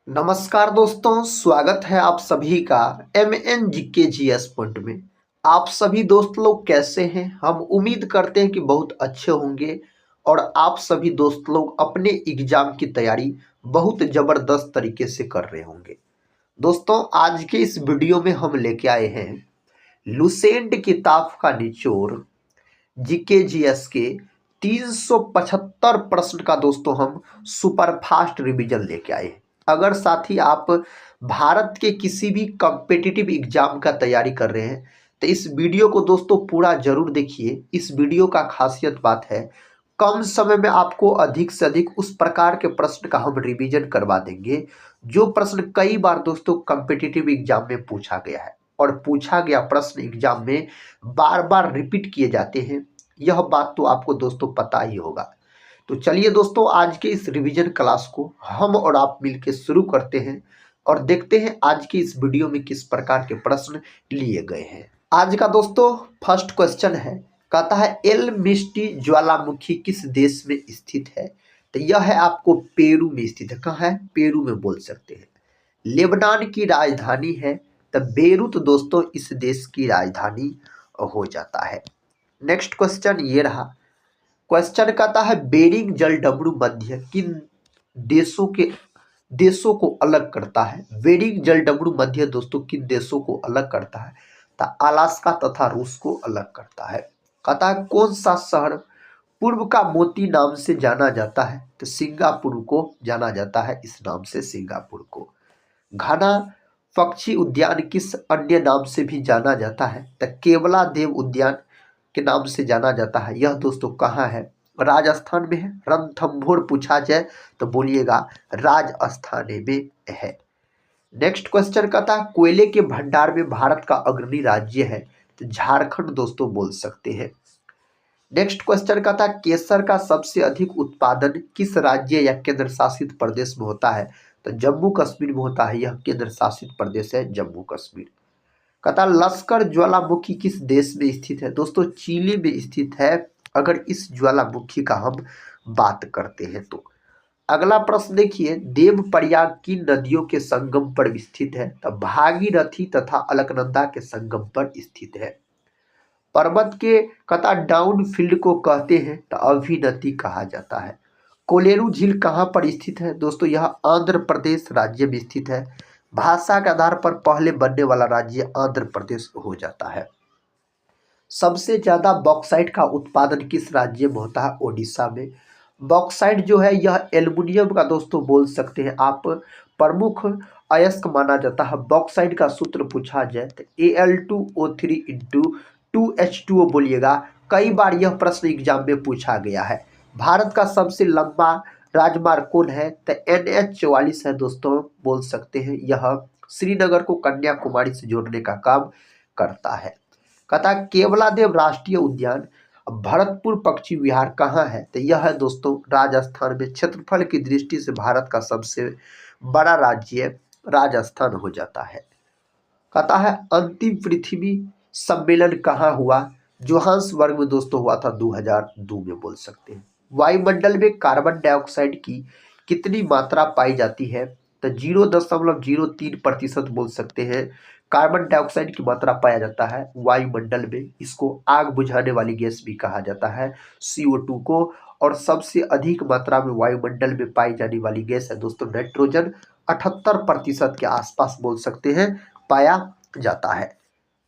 नमस्कार दोस्तों, स्वागत है आप सभी का MNGKGS पॉइंट में। आप सभी दोस्त लोग कैसे हैं? हम उम्मीद करते हैं कि बहुत अच्छे होंगे और आप सभी दोस्त लोग अपने एग्जाम की तैयारी बहुत ज़बरदस्त तरीके से कर रहे होंगे। दोस्तों, आज के इस वीडियो में हम लेके आए हैं लुसेंट किताब का निचोड़ GKGS के 375 प्रश्न का दोस्तों हम सुपरफास्ट रिवीजन लेके आए हैं। अगर साथी आप भारत के किसी भी कॉम्पिटिटिव एग्जाम का तैयारी कर रहे हैं तो इस वीडियो को दोस्तों पूरा जरूर देखिए। इस वीडियो का खासियत बात है, कम समय में आपको अधिक से अधिक उस प्रकार के प्रश्न का हम रिवीजन करवा देंगे जो प्रश्न कई बार दोस्तों कॉम्पिटिटिव एग्जाम में पूछा गया है और पूछा गया प्रश्न एग्जाम में बार बार रिपीट किए जाते हैं। यह बात तो आपको दोस्तों पता ही होगा। तो चलिए दोस्तों, आज के इस रिवीजन क्लास को हम और आप मिलकर शुरू करते हैं और देखते हैं आज की इस वीडियो में किस प्रकार के प्रश्न लिए गए हैं। आज का दोस्तों फर्स्ट क्वेश्चन है, कहता है एल मिस्टी ज्वालामुखी किस देश में स्थित है? तो यह है आपको पेरू में स्थित है। कहाँ है? पेरू में बोल सकते हैं। लेबनान की राजधानी है तो बेरूत दोस्तों इस देश की राजधानी हो जाता है। नेक्स्ट क्वेश्चन ये रहा। क्वेश्चन कहता है बेरिंग जलडमरू मध्य किन देशों को अलग करता है? बेरिंग जलडमरू मध्य दोस्तों किन देशों को अलग करता है? तो अलास्का तथा रूस को अलग करता है। कहता है कौन सा शहर पूर्व का मोती नाम से जाना जाता है? तो सिंगापुर को जाना जाता है इस नाम से, सिंगापुर को। घना पक्षी उद्यान किस अन्य नाम से भी जाना जाता है? तो केवला देव उद्यान के नाम से जाना जाता है। यह दोस्तों कहाँ है? राजस्थान में है। रणथंभौर पूछा जाए तो बोलिएगा राजस्थान में है। नेक्स्ट क्वेश्चन कहता है कोयले के भंडार में भारत का अग्रणी राज्य है? तो झारखंड दोस्तों बोल सकते हैं। नेक्स्ट क्वेश्चन कहता है केसर का सबसे अधिक उत्पादन किस राज्य या केंद्र शासित प्रदेश में होता है? तो जम्मू कश्मीर में होता है। यह केंद्र शासित प्रदेश है जम्मू कश्मीर। कहता लश्कर ज्वालामुखी किस देश में स्थित है? दोस्तों चिली में स्थित है अगर इस ज्वालामुखी का हम बात करते हैं तो। अगला प्रश्न देखिए, देव प्रयाग किन नदियों के संगम पर स्थित है? तो भागीरथी तथा अलकनंदा के संगम पर स्थित है। पर्वत के कहता डाउन फील्ड को कहते हैं तो अभिनति कहा जाता है। कोलेरू झील कहाँ पर स्थित है? दोस्तों यह आंध्र प्रदेश राज्य में स्थित है। भाषा के आधार पर पहले बनने वाला राज्य आंध्र प्रदेश हो जाता है। सबसे ज्यादा बॉक्साइट का उत्पादन किस राज्य में होता है? ओडिशा में। बॉक्साइट जो है यह एल्युमिनियम का दोस्तों बोल सकते हैं आप प्रमुख अयस्क माना जाता है। बॉक्साइट का सूत्र पूछा जाए तो Al2O3 इंटू 2H2O बोलिएगा। कई बार यह प्रश्न एग्जाम में पूछा गया है। भारत का सबसे लंबा राजमार्ग कौन है? तो NH44 है दोस्तों बोल सकते हैं। यह श्रीनगर को कन्याकुमारी से जोड़ने का काम करता है। कहता केवलादेव राष्ट्रीय उद्यान भरतपुर पक्षी विहार कहाँ है? तो यह है दोस्तों राजस्थान में। क्षेत्रफल की दृष्टि से भारत का सबसे बड़ा राज्य राजस्थान हो जाता है। कहता है अंतिम पृथ्वी सम्मेलन कहाँ हुआ? जोहान्सबर्ग में दोस्तों हुआ था 2002 में बोल सकते हैं। वायुमंडल में कार्बन डाइऑक्साइड की कितनी मात्रा पाई जाती है? तो 0.03% बोल सकते हैं कार्बन डाइऑक्साइड की मात्रा पाया जाता है वायुमंडल में। इसको आग बुझाने वाली गैस भी कहा जाता है CO2 को। और सबसे अधिक मात्रा में वायुमंडल में पाई जाने वाली गैस है दोस्तों नाइट्रोजन। 78% के आसपास बोल सकते हैं पाया जाता है।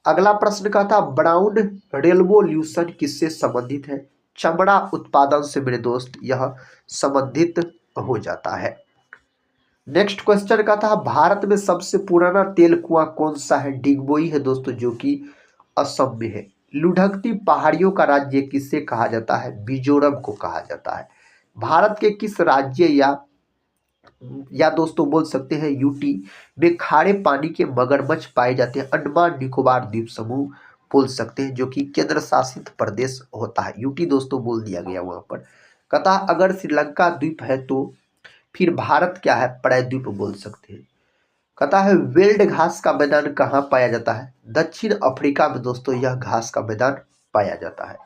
अगला प्रश्न का था ब्राउन रेवोल्यूशन किससे संबंधित है? चमड़ा उत्पादन से मेरे दोस्त यह संबंधित हो जाता है। नेक्स्ट क्वेश्चन का था भारत में सबसे पुराना तेल कुआं कौन सा है? डिगबोई है दोस्तों जो कि असम में है। लुढ़कती पहाड़ियों का राज्य किसे कहा जाता है? मिजोरम को कहा जाता है। भारत के किस राज्य या दोस्तों बोल सकते हैं यूटी में खारे पानी के मगरमच्छ पाए जाते हैं? अंडमान निकोबार द्वीप समूह बोल सकते हैं जो कि केंद्र शासित प्रदेश होता है। यूटी दोस्तों बोल दिया गया वहां पर। कहता अगर श्रीलंका द्वीप है तो फिर भारत क्या है? प्रायद्वीप बोल सकते हैं। कहता है वेल्ड घास का मैदान कहाँ पाया जाता है? दक्षिण अफ्रीका में दोस्तों यह घास का मैदान पाया जाता है।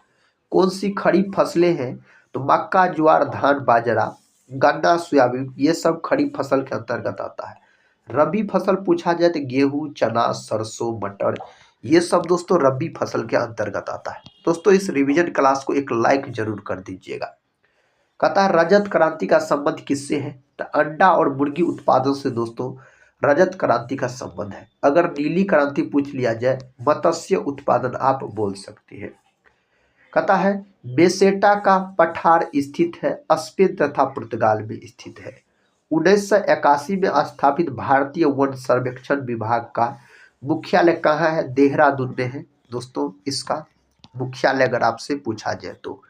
कौन सी खरीफ फसलें हैं? तो मक्का ज्वार धान बाजरा गन्ना, सोयाबीन ये सब खरीफ फसल के अंतर्गत आता है। रबी फसल पूछा जाए तो गेहूं, चना, सरसों, मटर ये सब दोस्तों रबी फसल के अंतर्गत आता है। दोस्तों इस रिवीजन क्लास को एक लाइक जरूर कर दीजिएगा। कहता है रजत क्रांति का संबंध किससे है? तो अंडा और मुर्गी उत्पादन से दोस्तों रजत क्रांति का संबंध है। अगर नीली क्रांति पूछ लिया जाए, मत्स्य उत्पादन आप बोल सकते हैं। कहता है बेसेटा का पठार स्थित है, स्पेन तथा पुर्तगाल में स्थित है। 1981 में स्थापित भारतीय वन सर्वेक्षण विभाग का मुख्यालय कहाँ है? देहरादून में है दोस्तों इसका मुख्यालय, अगर आपसे पूछा जाए तो।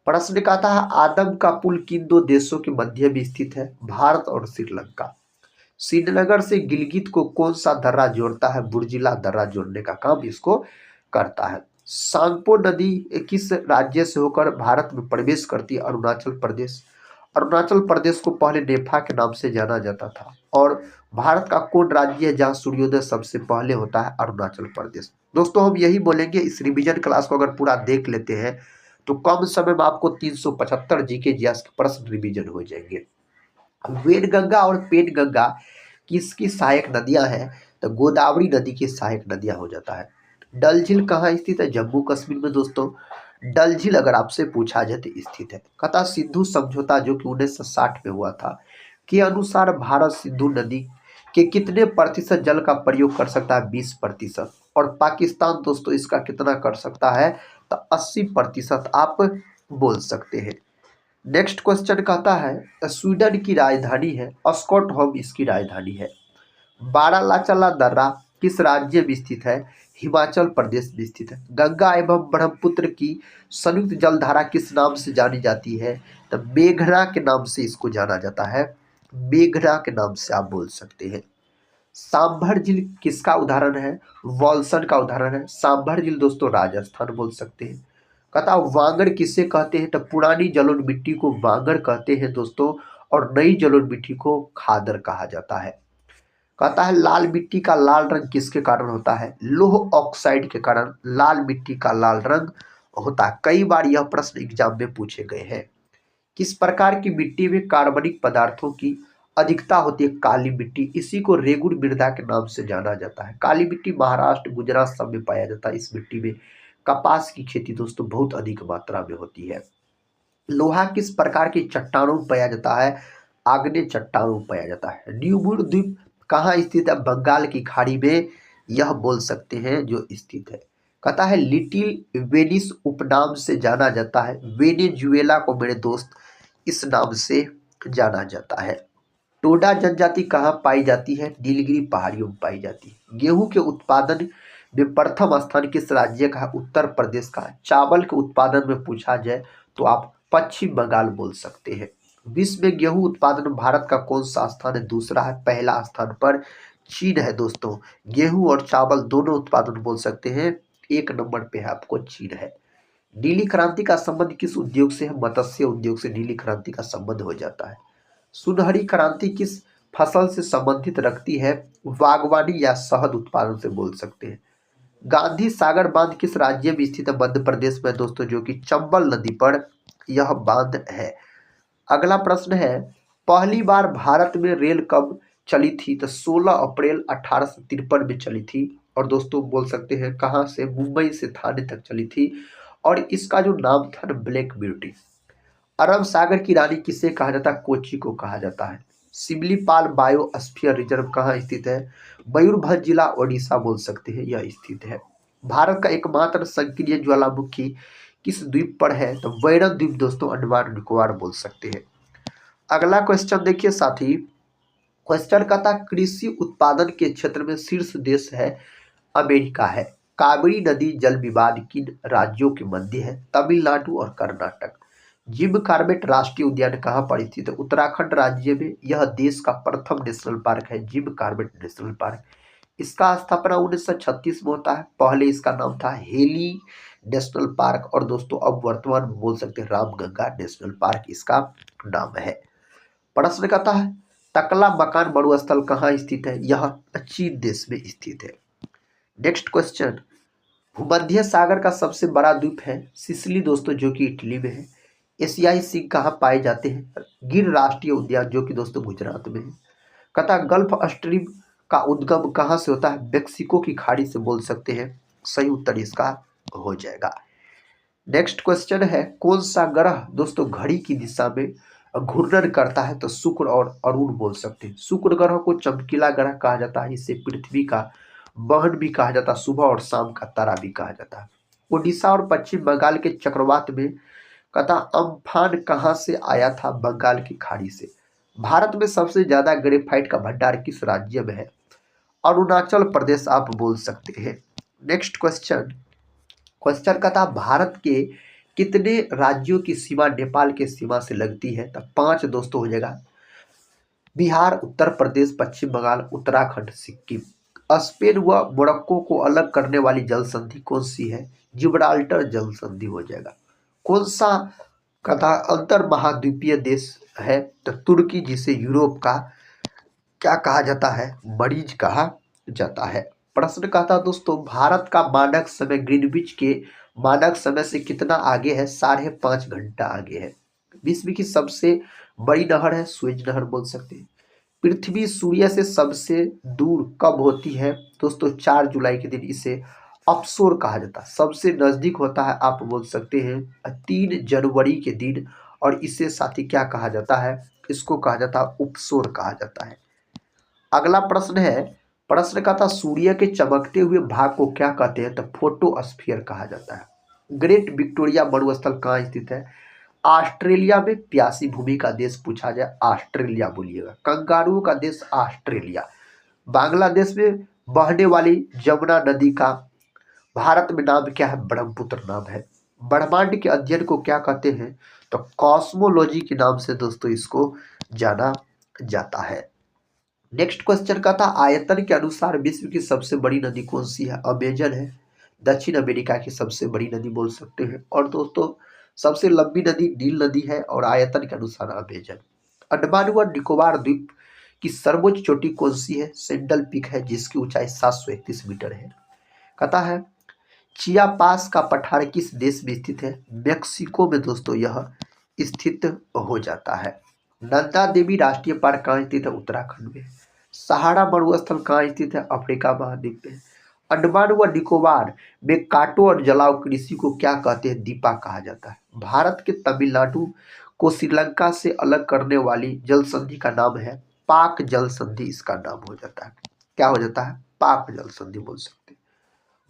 प्रश्न कहता है आदम का पुल किन दो देशों के मध्य में स्थित है? भारत और श्रीलंका। श्रीनगर से गिलगित को कौन सा दर्रा जोड़ता है? बुर्जिला दर्रा जोड़ने का काम इसको करता है। सांगपो नदी किस राज्य से होकर भारत में प्रवेश करती है? अरुणाचल प्रदेश। अरुणाचल प्रदेश को पहले नेफा के नाम से जाना जाता था। और भारत का कौन राज्य है जहां सूर्योदय सबसे पहले होता है? अरुणाचल प्रदेश। दोस्तों हम यही बोलेंगे, इस रिवीजन क्लास को अगर पूरा देख लेते हैं तो कम समय में आपको 375 जीके जीएस के प्रश्न रिवीजन हो जाएंगे। वेदगंगा और पेनगंगा किसकी सहायक नदियां हैं? तो गोदावरी नदी की सहायक नदियां हो जाता है। डल झील कहाँ स्थित है? जम्मू कश्मीर में दोस्तों डल झील अगर आपसे पूछा जाए तो स्थित है। कथा सिंधु समझौता जो कि 1960 में हुआ था के अनुसार भारत सिंधु नदी के कितने प्रतिशत जल का प्रयोग कर सकता है? 20%। और पाकिस्तान दोस्तों इसका कितना कर सकता है? तो 80% आप बोल सकते हैं। नेक्स्ट क्वेश्चन कहता है स्वीडन की राजधानी है स्टॉकहोम, इसकी राजधानी है। बारालाचाला दर्रा किस राज्य में स्थित है? हिमाचल प्रदेश में स्थित है। गंगा एवं ब्रह्मपुत्र की संयुक्त जलधारा किस नाम से जानी जाती है? तो मेघना के नाम से इसको जाना जाता है। मेघना के नाम से आप बोल सकते हैं। सांभर झील किसका उदाहरण है? वॉल्सन का उदाहरण है। सांभर झील दोस्तों राजस्थान बोल सकते हैं। कहता वांगड़ किसे कहते हैं? तो पुरानी जलोढ़ मिट्टी को वांगड़ कहते हैं दोस्तों, और नई जलोढ़ मिट्टी को खादर कहा जाता है। कहता है लाल मिट्टी का लाल रंग किसके कारण होता है? लौह ऑक्साइड के कारण लाल मिट्टी का लाल रंग होता है। कई बार यह प्रश्न एग्जाम में पूछे गए हैं। किस प्रकार की मिट्टी में कार्बनिक पदार्थों की अधिकता होती है? काली मिट्टी। इसी को रेगुड़ मृदा के नाम से जाना जाता है। काली मिट्टी महाराष्ट्र, गुजरात सब में पाया जाता है। इस मिट्टी में कपास की खेती दोस्तों बहुत अधिक मात्रा में होती है। लोहा किस प्रकार की चट्टानों में पाया जाता है? आग्नेय चट्टानों में पाया जाता है। न्यूमुर द्वीप कहाँ स्थित है? बंगाल की खाड़ी में यह बोल सकते हैं जो स्थित है। कहता है लिटिल वेनिस उपनाम से जाना जाता है। वेनेजुएला को मेरे दोस्त इस नाम से जाना जाता है। टोडा जनजाति कहाँ पाई जाती है? नीलगिरी पहाड़ियों में पाई जाती है। गेहूं के उत्पादन में प्रथम स्थान किस राज्य का है? उत्तर प्रदेश का। चावल के उत्पादन में पूछा जाए तो आप पश्चिम बंगाल बोल सकते हैं। विश्व में गेहूं उत्पादन में भारत का कौन सा स्थान है? दूसरा है। पहला स्थान पर चीन है दोस्तों। गेहूं और चावल दोनों उत्पादन बोल सकते हैं, 1 नंबर पे है आपको चीन है। नीली क्रांति का संबंध किस उद्योग से है? मत्स्य उद्योग से नीली क्रांति का संबंध हो जाता है। सुनहरी क्रांति किस फसल से संबंधित रखती है? बागवानी या शहद उत्पादन से बोल सकते हैं। गांधी सागर बांध किस राज्य में स्थित है? मध्य प्रदेश में दोस्तों, जो कि चंबल नदी पर यह बांध है। अगला प्रश्न है पहली बार भारत में रेल कब चली थी? तो 16 अप्रैल 1853 में चली थी। और दोस्तों बोल सकते हैं कहाँ से? मुंबई से थाने तक चली थी। और इसका जो नाम था ब्लैक ब्यूटी। अरब सागर की रानी किसे कहा जाता है? कोची को कहा जाता है। सिमलीपाल बायोस्फीयर रिजर्व कहाँ स्थित है? मयूरभंज जिला ओडिशा बोल सकते हैं यह स्थित है। भारत का एकमात्र सक्रिय ज्वालामुखी किस द्वीप पर है? तो वैरन द्वीप दोस्तों, अंडमान निकोबार बोल सकते हैं। अगला क्वेश्चन देखिए साथी। क्वेश्चन का था कृषि उत्पादन के क्षेत्र में शीर्ष देश है अमेरिका है। कावेरी नदी जल विवाद किन राज्यों के मध्य है? तमिलनाडु और कर्नाटक। जिम कॉर्बेट राष्ट्रीय उद्यान कहाँ पर स्थित है? उत्तराखंड राज्य में। यह देश का प्रथम नेशनल पार्क है, जिम कॉर्बेट नेशनल पार्क। इसका स्थापना 1936 में होता है। पहले इसका नाम था हेली नेशनल पार्क, और दोस्तों अब वर्तमान में बोल सकते हैं रामगंगा नेशनल पार्क इसका नाम है। प्रश्न कहता है टकला मकान मरुस्थल कहाँ स्थित है? यह चीन देश में स्थित है। नेक्स्ट क्वेश्चन, भूमध्य सागर का सबसे बड़ा द्वीप है सिसिली दोस्तों, जो कि इटली में है। एशियाई सिंह कहाँ पाए जाते हैं? गिर राष्ट्रीय उद्यान, जो कि दोस्तों गुजरात में है। कहता गल्फ स्ट्रीम का उद्गम कहाँ से होता है? मेक्सिको की खाड़ी से, बोल सकते हैं। सही उत्तर इसका हो जाएगा। नेक्स्ट क्वेश्चन है, कौन सा ग्रह दोस्तों घड़ी की दिशा में घूर्णन करता है? तो शुक्र और अरुण बोल सकते हैं। शुक्र ग्रह को चमकीला ग्रह कहा जाता है, इसे पृथ्वी का बहन भी कहा जाता है, सुबह और शाम का तारा भी कहा जाता है। उड़ीसा और पश्चिम बंगाल के चक्रवात में कहता अम्फान कहाँ से आया था? बंगाल की खाड़ी से। भारत में सबसे ज्यादा ग्रेफाइट का भंडार किस राज्य में है? अरुणाचल प्रदेश, आप बोल सकते हैं। नेक्स्ट क्वेश्चन, क्वेश्चन का था भारत के कितने राज्यों की सीमा नेपाल के सीमा से लगती है? तो 5 दोस्तों हो जाएगा। बिहार, उत्तर प्रदेश, पश्चिम बंगाल, उत्तराखंड, सिक्किम। स्पेन व मोरक्को को अलग करने वाली जल संधि कौन सी है? जिब्राल्टर जल संधि हो जाएगा। कौन सा कथा अंतर महाद्वीपीय देश है? तो तुर्की, जिसे यूरोप का क्या कहा जाता है? मरीज कहा जाता है। प्रश्न का था दोस्तों, भारत का मानक समय ग्रीनविच के मानक समय से कितना आगे है? 5.5 घंटा आगे है। विश्व की सबसे बड़ी नहर है स्वेज नहर, बोल सकते हैं। पृथ्वी सूर्य से सबसे दूर कब होती है? दोस्तों 4 जुलाई के दिन इसे अपसोर कहा जाता है। सबसे नजदीक होता है, आप बोल सकते हैं 3 जनवरी के दिन, और इसे साथी क्या कहा जाता है? इसको कहा जाता है उपसोर कहा जाता है। अगला प्रश्न है, प्रश्न का था सूर्य के चमकते हुए भाग को क्या कहते हैं? तो फोटोस्फीयर कहा जाता है। ग्रेट विक्टोरिया मरुस्थल कहाँ स्थित है? ऑस्ट्रेलिया में। प्यासी भूमि का देश पूछा जाए, ऑस्ट्रेलिया बोलिएगा। कंगारुओं का देश ऑस्ट्रेलिया। बांग्लादेश में बहने वाली जमुना नदी का भारत में नाम क्या है? ब्रह्मपुत्र नाम है। ब्रह्मांड के अध्ययन को क्या कहते हैं? तो कॉस्मोलॉजी के नाम से दोस्तों इसको जाना जाता है। नेक्स्ट क्वेश्चन का था आयतन के अनुसार विश्व की सबसे बड़ी नदी कौन सी है? अमेजन है। दक्षिण अमेरिका की सबसे बड़ी नदी बोल सकते हैं। और दोस्तों सबसे लंबी नदी नील नदी है, और आयतन के अनुसार अमेजन। अंडमान व निकोबार द्वीप की सर्वोच्च चोटी कौन सी है? सेंडल पीक है, जिसकी ऊंचाई 731 मीटर है। कहता है चियापास का पठार किस देश में स्थित है? मेक्सिको में दोस्तों यह स्थित हो जाता है। नंदा देवी राष्ट्रीय पार्क कहाँ स्थित है? उत्तराखंड में। सहारा मरुस्थल कहाँ स्थित है? अफ्रीका महाद्वीप में। अंडमान व निकोबार में काटो और जलाओ कृषि को क्या कहते हैं? दीपा कहा जाता है। भारत के तमिलनाडु को श्रीलंका से अलग करने वाली जल संधि का नाम है पाक जल संधि, इसका नाम हो जाता है। क्या हो जाता है? पाक जल संधि बोल सकते हैं।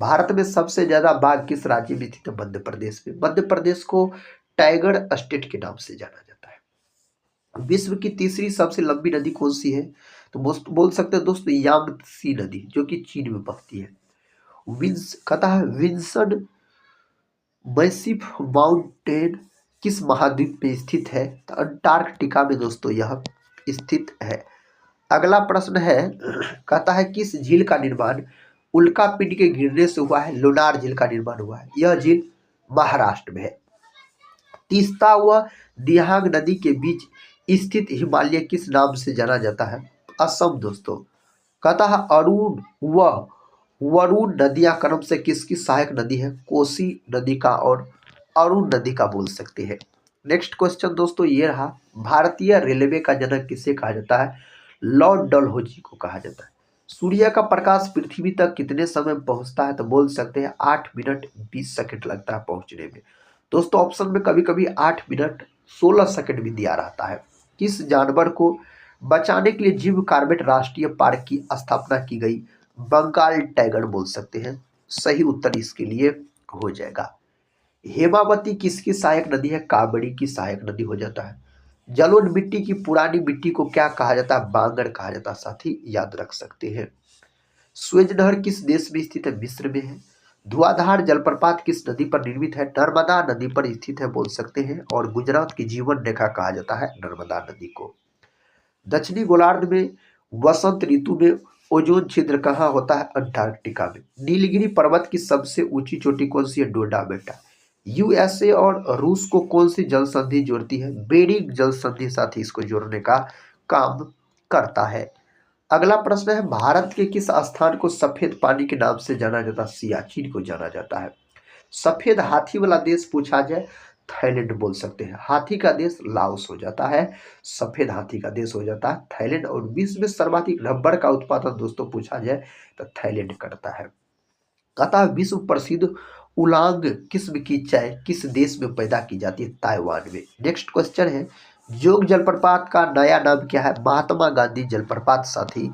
भारत में सबसे ज्यादा बाघ किस राज्य में स्थित है? मध्य प्रदेश में। मध्य प्रदेश को टाइगर स्टेट के नाम से जाना जाता है। विश्व की तीसरी सबसे लंबी नदी कौन सी है? तो बोल सकते हैं दोस्तों यामसी नदी, जो कि चीन में बहती है। विंस कहता है विंसन मैसिफ माउंटेन किस महाद्वीप में स्थित है? तो अंटार्कटिका में दोस्तों यह स्थित है। अगला प्रश्न है, कहता है किस झील का निर्माण उल्का पिंड के गिरने से हुआ है? लोनार झील का निर्माण हुआ है। यह झील महाराष्ट्र में है। तीस्ता व दिहांग नदी के बीच स्थित हिमालय किस नाम से जाना जाता है? असम दोस्तों। कहता है अरुण व वरुण नदियां क्रम से किसकी सहायक नदी है? कोसी नदी का और अरुण नदी का बोल सकते हैं। नेक्स्ट क्वेश्चन दोस्तों ये रहा, भारतीय रेलवे का जनक किसे कहा जाता है? लॉर्ड डलहौजी को कहा जाता है। सूर्य का प्रकाश पृथ्वी तक कितने समय में पहुंचता है? तो बोल सकते हैं 8 मिनट 20 सेकंड लगता है पहुंचने में। दोस्तों ऑप्शन में कभी कभी 8 मिनट 16 सेकंड भी दिया रहता है। किस जानवर को बचाने के लिए जीव कार्बेट राष्ट्रीय पार्क की स्थापना की गई? बंगाल टाइगर बोल सकते हैं। सही उत्तर इसके लिए हो जाएगा। हेमावती किसकी सहायक नदी है? कावेरी की सहायक नदी हो जाता है। जलोढ़ मिट्टी की पुरानी मिट्टी को क्या कहा जाता है? बांगर कहा जाता है, साथी याद रख सकते हैं। स्वेज नहर किस देश में स्थित है? मिस्र में है। धुआंधार जलप्रपात किस नदी पर निर्मित है? नर्मदा नदी पर स्थित है बोल सकते हैं। और गुजरात की जीवन रेखा कहा जाता है नर्मदा नदी को। दक्षिणी गोलार्ध में वसंत ऋतु में ओजोन छिद्र कहाँ होता है? अंटार्कटिका में। नीलगिरी पर्वत की सबसे ऊंची चोटी कौन सी है? डोडा बेटा। यूएसए और रूस को कौन सी जल संधि जोड़ती है? बेरिंग जल संधि साथी इसको जोड़ने का काम करता है। अगला प्रश्न है, भारत के किस स्थान को सफेद पानी के नाम से जाना जाता है? सियाचिन को जाना जाता है। सफेद हाथी वाला देश पूछा जाए थाईलैंड बोल सकते हैं। हाथी का देश लाओस हो जाता है, सफेद हाथी का देश हो जाता है थाईलैंड। और विश्व में सर्वाधिक रबर का उत्पादन दोस्तों पूछा जाए तो थाईलैंड करता है। कहता है विश्व प्रसिद्ध उलांग किस्म की चाय किस देश में पैदा की जाती है? ताइवान में। नेक्स्ट क्वेश्चन है जोग जलप्रपात का नया नाम क्या है? महात्मा गांधी जलप्रपात साथी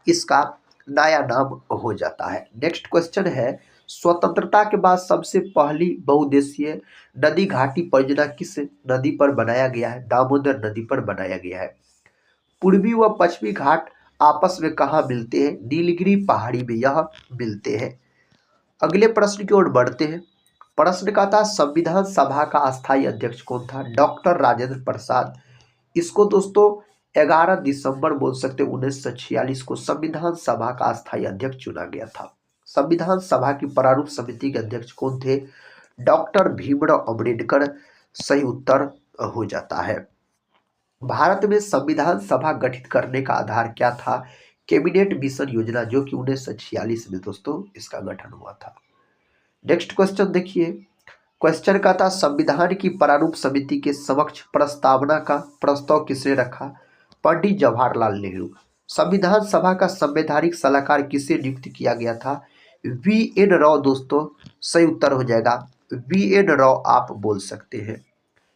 इसका नया नाम हो जाता है। नेक्स्ट क्वेश्चन है स्वतंत्रता के बाद सबसे पहली बहुउद्देशीय नदी घाटी परियोजना किस नदी पर बनाया गया है? दामोदर नदी पर बनाया गया है। पूर्वी व पश्चिमी घाट आपस में कहाँ मिलते हैं? नीलगिरी पहाड़ी में यह मिलते हैं। अगले प्रश्न की ओर बढ़ते हैं। प्रश्न का था संविधान सभा का अस्थायी अध्यक्ष कौन था? डॉक्टर राजेंद्र प्रसाद। इसको दोस्तों 11 दिसंबर बोल सकते 1946 को संविधान सभा का अस्थायी अध्यक्ष चुना गया था। संविधान सभा की प्रारूप समिति के अध्यक्ष कौन थे? डॉक्टर भीमराव अम्बेडकर सही उत्तर हो जाता है। भारत में संविधान सभा गठित करने का आधार क्या था? कैबिनेट मिशन योजना, जो कि 1946 में दोस्तों इसका गठन हुआ था। नेक्स्ट क्वेश्चन देखिए। क्वेश्चन का था संविधान की प्रारूप समिति के समक्ष प्रस्तावना का प्रस्ताव किसने रखा? पंडित जवाहरलाल नेहरू। संविधान सभा का संवैधानिक सलाहकार किसे नियुक्त किया गया था? वी.एन. राव दोस्तों सही उत्तर हो जाएगा। वी.एन. राव आप बोल सकते हैं।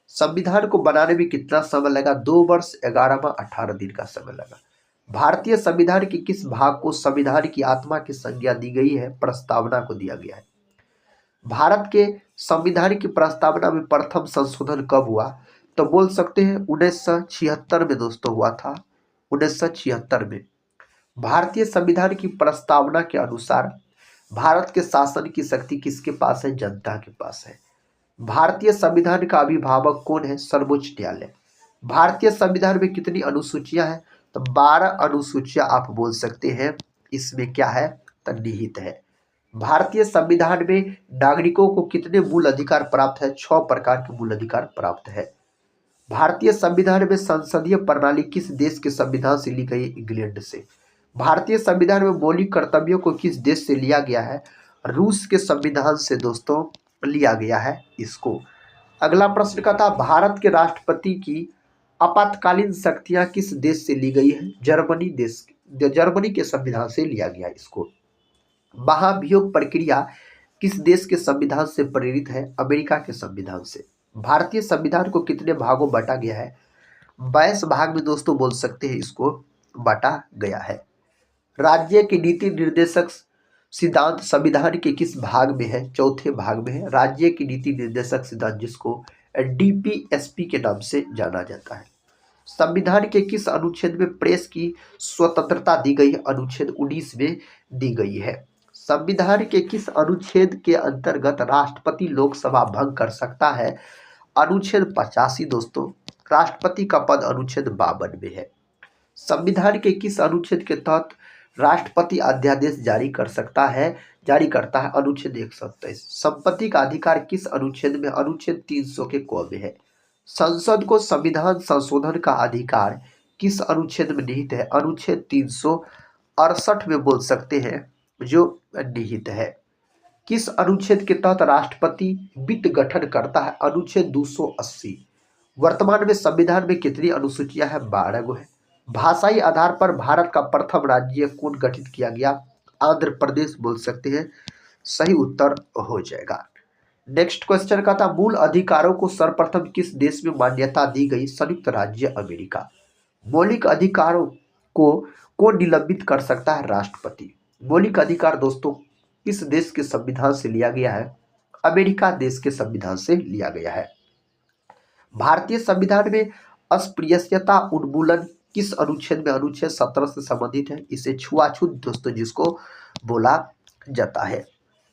संविधान को बनाने में कितना समय लगा? 2 वर्ष 11 माह 18 दिन का समय लगा। भारतीय संविधान के किस भाग को संविधान की आत्मा की संज्ञा दी गई है? प्रस्तावना को दिया गया है। भारत के संविधान की प्रस्तावना में प्रथम संशोधन कब हुआ? तो बोल सकते हैं 1976 में दोस्तों हुआ था। 1976 में। भारतीय संविधान की प्रस्तावना के अनुसार भारत के शासन की शक्ति किसके पास है? जनता के पास है। भारतीय संविधान का अभिभावक कौन है? सर्वोच्च न्यायालय। भारतीय संविधान में कितनी अनुसूचियां हैं? तो 12 अनुसूचियां आप बोल सकते हैं इसमें क्या है? तो निहित है। भारतीय संविधान में नागरिकों को कितने मूल अधिकार प्राप्त है? 6 प्रकार के मूल अधिकार प्राप्त है। भारतीय संविधान में संसदीय प्रणाली किस देश के संविधान से ली गई? इंग्लैंड से। भारतीय संविधान में मौलिक कर्तव्यों को किस देश से लिया गया है? रूस के संविधान से दोस्तों लिया गया है इसको। अगला प्रश्न का था भारत के राष्ट्रपति की आपातकालीन शक्तियां किस देश से ली गई है? जर्मनी के संविधान से लिया गया इसको। महाभियोग प्रक्रिया किस देश के संविधान से प्रेरित है? अमेरिका के संविधान से। भारतीय संविधान को कितने भागों बांटा गया है? 22 भाग में दोस्तों बोल सकते हैं इसको बांटा गया है। राज्य की नीति निर्देशक सिद्धांत संविधान के किस भाग में है? चौथे भाग में है। राज्य की नीति निर्देशक सिद्धांत, जिसको डीपीएसपी के नाम से जाना जाता है। संविधान के किस अनुच्छेद में प्रेस की स्वतंत्रता दी गई है? अनुच्छेद 19 में दी गई है। संविधान के किस अनुच्छेद के अंतर्गत राष्ट्रपति लोकसभा भंग कर सकता है? अनुच्छेद 85 दोस्तों। राष्ट्रपति का पद अनुच्छेद 52 में है। संविधान के किस अनुच्छेद के तहत राष्ट्रपति अध्यादेश जारी करता है? अनुच्छेद 127। संपत्ति का अधिकार किस अनुच्छेद में? अनुच्छेद 300 के क में है। संसद को संविधान संशोधन का अधिकार किस अनुच्छेद में निहित है? अनुच्छेद 368 में बोल सकते हैं जो निहित है। किस अनुच्छेद के तहत राष्ट्रपति वित्त गठन करता है? अनुच्छेद 280। वर्तमान में संविधान में कितनी अनुसूचियां हैं? 12 गो है। भाषाई आधार पर भारत का प्रथम राज्य कौन गठित किया गया? आंध्र प्रदेश बोल सकते हैं सही उत्तर हो जाएगा। नेक्स्ट क्वेश्चन का था मूल अधिकारों को सर्वप्रथम किस देश में मान्यता दी गई? संयुक्त राज्य अमेरिका। मौलिक अधिकारों को निलंबित कर सकता है? राष्ट्रपति। मौलिक अधिकार दोस्तों किस देश के संविधान से लिया गया है? अमेरिका देश के संविधान से लिया गया है। भारतीय संविधान में अस्पृश्यता उन्मूलन किस अनुच्छेद में? अनुच्छेद 17 से संबंधित है। इसे छुआछूत दोस्तों जिसको बोला जाता है।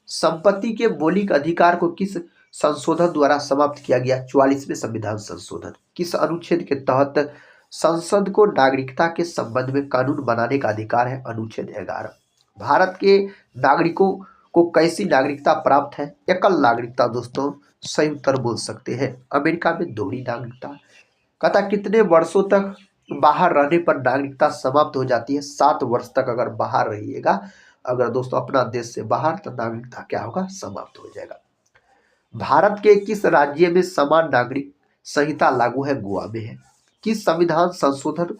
संपत्ति के मौलिक अधिकार को किस संशोधन द्वारा समाप्त किया गया? 44वें संविधान संशोधन। किस अनुच्छेद के तहत संसद को नागरिकता के संबंध में कानून बनाने का अधिकार है? अनुच्छेद 11। भारत के नागरिकों को कैसी नागरिकता प्राप्त है? एकल नागरिकता दोस्तों सही उत्तर बोल सकते हैं। अमेरिका में दोहरी नागरिकता। कहता कितने वर्षों तक बाहर रहने पर नागरिकता समाप्त हो जाती है? 7 वर्ष तक अगर बाहर रहिएगा, अगर दोस्तों अपना देश से बाहर, तो नागरिकता क्या होगा? समाप्त हो जाएगा। भारत के किस राज्य में समान नागरिक संहिता लागू है? गोवा में है। किस संविधान संशोधन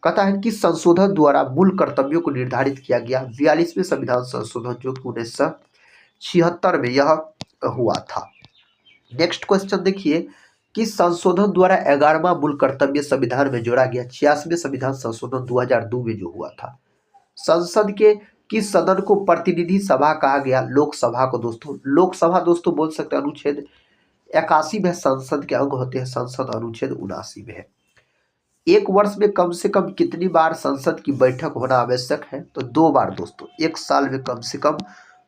कहता है किस संशोधन द्वारा मूल कर्तव्यों को निर्धारित किया गया? 42वें संविधान संशोधन जो कि 1976 में यह हुआ था। नेक्स्ट क्वेश्चन देखिए, किस संशोधन द्वारा 11वां मूल कर्तव्य संविधान में जोड़ा गया? 86वें संविधान संशोधन 2002 में जो हुआ था। संसद के किस सदन को प्रतिनिधि सभा कहा गया? लोकसभा को दोस्तों। लोकसभा दोस्तों बोल सकते हैं अनुच्छेद 81 में संसद के अंग होते हैं, संसद अनुच्छेद 79 में है। एक वर्ष में कम से कम कितनी बार संसद की बैठक होना आवश्यक है? तो 2 बार दोस्तों। एक साल में कम से कम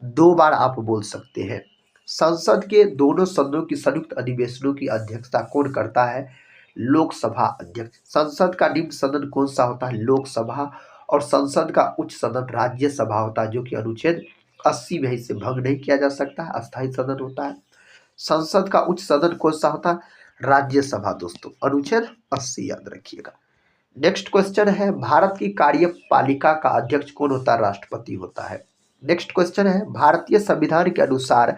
2 बार आप बोल सकते हैं। संसद के दोनों सदनों की संयुक्त अधिवेशनों की अध्यक्षता कौन करता है? लोकसभा अध्यक्ष। संसद का निम्न सदन कौन सा होता है? लोकसभा। और संसद का उच्च सदन राज्यसभा होता है, जो कि अनुच्छेद 80 में इसे भंग नहीं किया जा सकता, अस्थायी सदन होता है। संसद का उच्च सदन कौन सा होता है? राज्यसभा दोस्तों, अनुच्छेद 80 याद रखिएगा। नेक्स्ट क्वेश्चन है, भारत की कार्यपालिका का अध्यक्ष कौन होता है? राष्ट्रपति होता है। नेक्स्ट क्वेश्चन है, भारतीय संविधान के अनुसार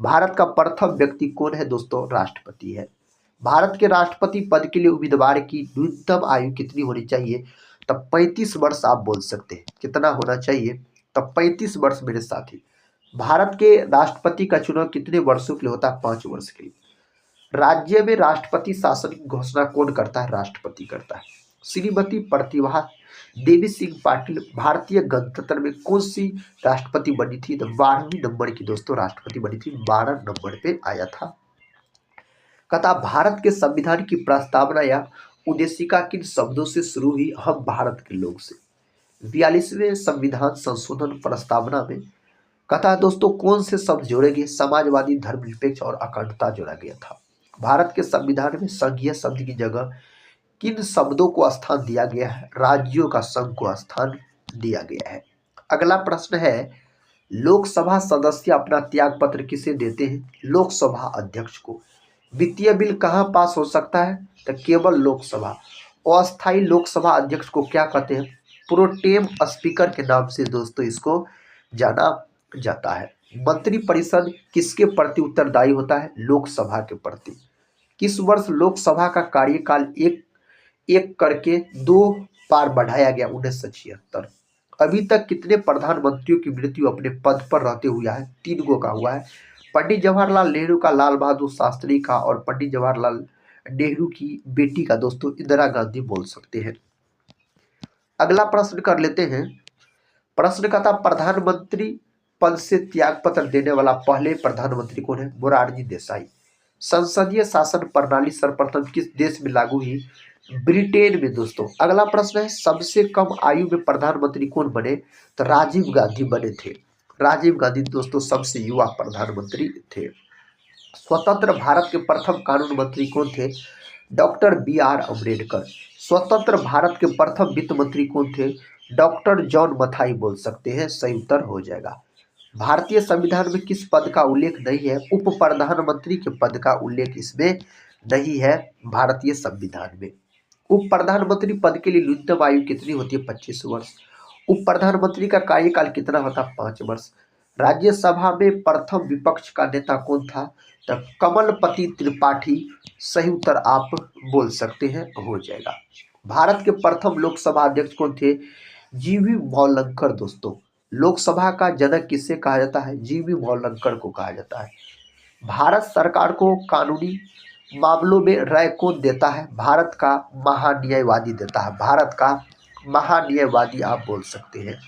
भारत का प्रथम व्यक्ति कौन है? दोस्तों, राष्ट्रपति है। भारत के राष्ट्रपति पद के लिए उम्मीदवार की न्यूनतम आयु कितनी होनी चाहिए? तब 35 वर्ष आप बोल सकते हैं। कितना होना चाहिए? तब 35 वर्ष मेरे साथी। भारत के राष्ट्रपति का चुनाव कितने वर्षों के लिए होता है? 5 वर्ष के लिए। राज्य में राष्ट्रपति शासन की घोषणा कौन करता है? राष्ट्रपति करता है। श्रीमती प्रतिभा देवी सिंह पाटिल भारतीय गणतंत्र में कौन सी राष्ट्रपति बनी थी? तो 12वीं नंबर की दोस्तों राष्ट्रपति बनी थी, 12 नंबर पे आया था। कहता भारत के संविधान की प्रस्तावना या उद्देशिका किन शब्दों से शुरू हुई? हम भारत के लोग से। 42वें संविधान संशोधन प्रस्तावना में कहता है दोस्तों कौन से शब्द जोड़े गए? समाजवादी, धर्मनिरपेक्ष और अखंडता जोड़ा गया था। भारत के संविधान में संघीय शब्द की जगह किन शब्दों को स्थान दिया गया है? राज्यों का संघ को स्थान दिया गया है। अगला प्रश्न है, लोकसभा सदस्य अपना त्याग पत्र किसे देते हैं? लोकसभा अध्यक्ष को। वित्तीय बिल कहाँ पास हो सकता है? तो केवल लोकसभा। अस्थायी लोकसभा अध्यक्ष को क्या कहते हैं? प्रोटेम स्पीकर के नाम से दोस्तों इसको जाना जाता है। मंत्रिपरिषद किसके प्रति उत्तरदायी होता है? लोकसभा के प्रति। किस वर्ष लोकसभा का कार्यकाल एक एक करके 2 बार बढ़ाया गया? 1976। अभी तक कितने प्रधानमंत्रियों की मृत्यु अपने पद पर रहते हुआ है? 3 गो का हुआ है। पंडित जवाहरलाल नेहरू का, लाल बहादुर शास्त्री का और पंडित जवाहरलाल नेहरू की बेटी का दोस्तों इंदिरा गांधी बोल सकते हैं। अगला प्रश्न कर लेते हैं। प्रश्न का था प्रधानमंत्री पद से त्याग पत्र देने वाला पहले प्रधानमंत्री कौन है? मोरारजी देसाई। संसदीय शासन प्रणाली सर्वप्रथम किस देश में लागू हुई? ब्रिटेन में दोस्तों। अगला प्रश्न है, सबसे कम आयु में प्रधानमंत्री कौन बने? तो राजीव गांधी बने थे। राजीव गांधी दोस्तों सबसे युवा प्रधानमंत्री थे। स्वतंत्र भारत के प्रथम कानून मंत्री कौन थे? Doctor BR Ambedkar. स्वतंत्र भारत के प्रथम वित्त मंत्री कौन थे? डॉक्टर जॉन मथाई बोल सकते हैं, सही उत्तर हो जाएगा। भारतीय संविधान में किस पद का उल्लेख नहीं है? उप प्रधानमंत्री के पद का उल्लेख इसमें नहीं है भारतीय संविधान में। उप प्रधानमंत्री पद के लिए न्यूनतम आयु कितनी होती है? 25 वर्ष। उप प्रधानमंत्री का कार्यकाल कितना होता? 5 वर्ष। राज्यसभा में प्रथम विपक्ष का नेता कौन था? तो कमलपति त्रिपाठी, सही उत्तर आप बोल सकते हैं, हो जाएगा। भारत के प्रथम लोकसभा अध्यक्ष कौन थे? जीवी मौलंकर दोस्तों। लोकसभा का जनक किसे कहा जाता है? जीवी मौलंकर को कहा जाता है। भारत सरकार को कानूनी मामलों में राय कौन देता है? भारत का महान्यायवादी देता है। भारत का महान्यायवादी आप बोल सकते हैं।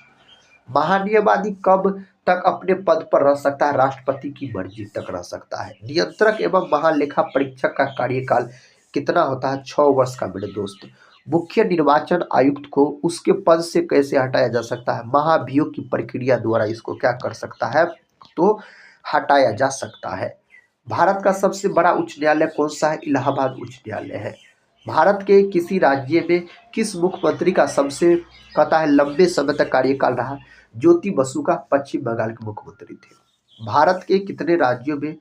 महान्यायवादी कब तक अपने पद पर रह सकता है? राष्ट्रपति की मर्जी तक रह सकता है। नियंत्रक एवं महालेखा परीक्षक का कार्यकाल कितना होता है? 6 वर्ष का मेरे दोस्त। मुख्य निर्वाचन आयुक्त को उसके पद से कैसे हटाया जा सकता है? महाभियोग की प्रक्रिया द्वारा इसको क्या कर सकता है? तो हटाया जा सकता है। भारत का सबसे बड़ा उच्च न्यायालय कौन सा है? इलाहाबाद उच्च न्यायालय है। भारत के किसी राज्य में किस मुख्यमंत्री का सबसे कहता है लंबे समय तक कार्यकाल रहा? ज्योति बसु का पश्चिम बंगाल के मुख्यमंत्री थे। भारत के कितने राज्यों में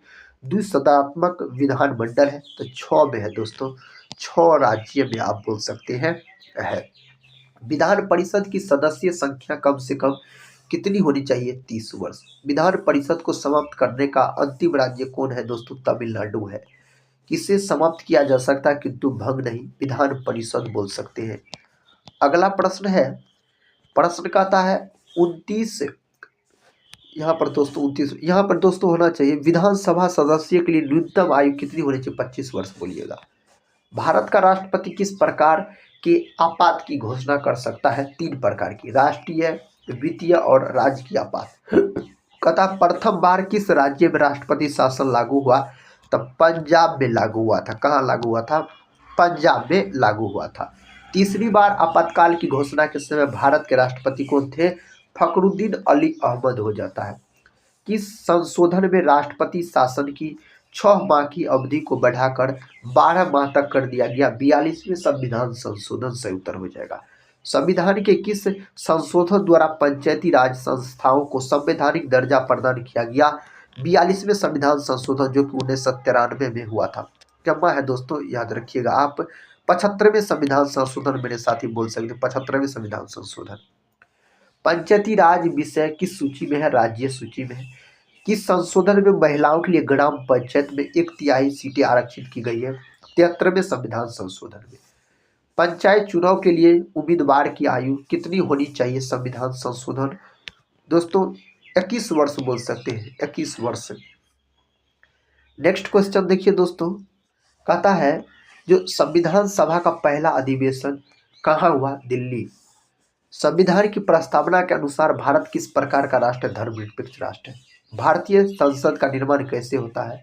द्विसदनात्मक विधानमंडल है? तो 6 में है दोस्तों, 6 राज्य में आप बोल सकते हैं है। विधान परिषद की सदस्य संख्या कम से कम कितनी होनी चाहिए? 30 वर्ष। विधान परिषद को समाप्त करने का अंतिम राज्य कौन है दोस्तों? तमिलनाडु है। किसे समाप्त किया जा सकता है किंतु भंग नहीं? विधान परिषद बोल सकते हैं। अगला प्रश्न है, प्रश्न कहता है 29, यहाँ पर दोस्तों 29, यहाँ पर दोस्तों होना चाहिए विधानसभा सदस्य के लिए न्यूनतम आयु कितनी होनी चाहिए? 25 वर्ष बोलिएगा। भारत का राष्ट्रपति किस प्रकार के आपात की घोषणा कर सकता है? 3 प्रकार की, राष्ट्रीय, वित्तीय और राजकीय आपात। कथा प्रथम बार किस राज्य में राष्ट्रपति शासन लागू हुआ? तब पंजाब में लागू हुआ था। कहाँ लागू हुआ था? पंजाब में लागू हुआ था। तीसरी बार आपातकाल की घोषणा के समय भारत के राष्ट्रपति कौन थे? फखरुद्दीन अली अहमद हो जाता है। किस संशोधन में राष्ट्रपति शासन की 6 माह की अवधि को बढ़ाकर 12 माह तक कर दिया गया? 42वें संविधान संशोधन। सही उत्तर हो जाएगा। संविधान के किस संशोधन द्वारा पंचायती राज संस्थाओं को संवैधानिक दर्जा प्रदान किया गया? 42वें संविधान संशोधन, जो कि 1993 में हुआ था। क्या है दोस्तों, याद रखिएगा आप। 75वें संविधान संशोधन मेरे साथी बोल सकते हैं, 75वें संविधान संशोधन। पंचायती राज विषय किस सूची में है? राज्य सूची में है। किस संशोधन में महिलाओं के लिए ग्राम पंचायत में 1/3 सीटें आरक्षित की गई है? 73वें संविधान संशोधन में। पंचायत चुनाव के लिए उम्मीदवार की आयु कितनी होनी चाहिए? संविधान संशोधन दोस्तों 21 वर्ष बोल सकते हैं, 21 वर्ष। नेक्स्ट क्वेश्चन देखिए दोस्तों, कहता है जो संविधान सभा का पहला अधिवेशन कहाँ हुआ? दिल्ली। संविधान की प्रस्तावना के अनुसार भारत किस प्रकार का राष्ट्र है? धर्मनिरपेक्ष राष्ट्र है। भारतीय संसद का निर्माण कैसे होता है?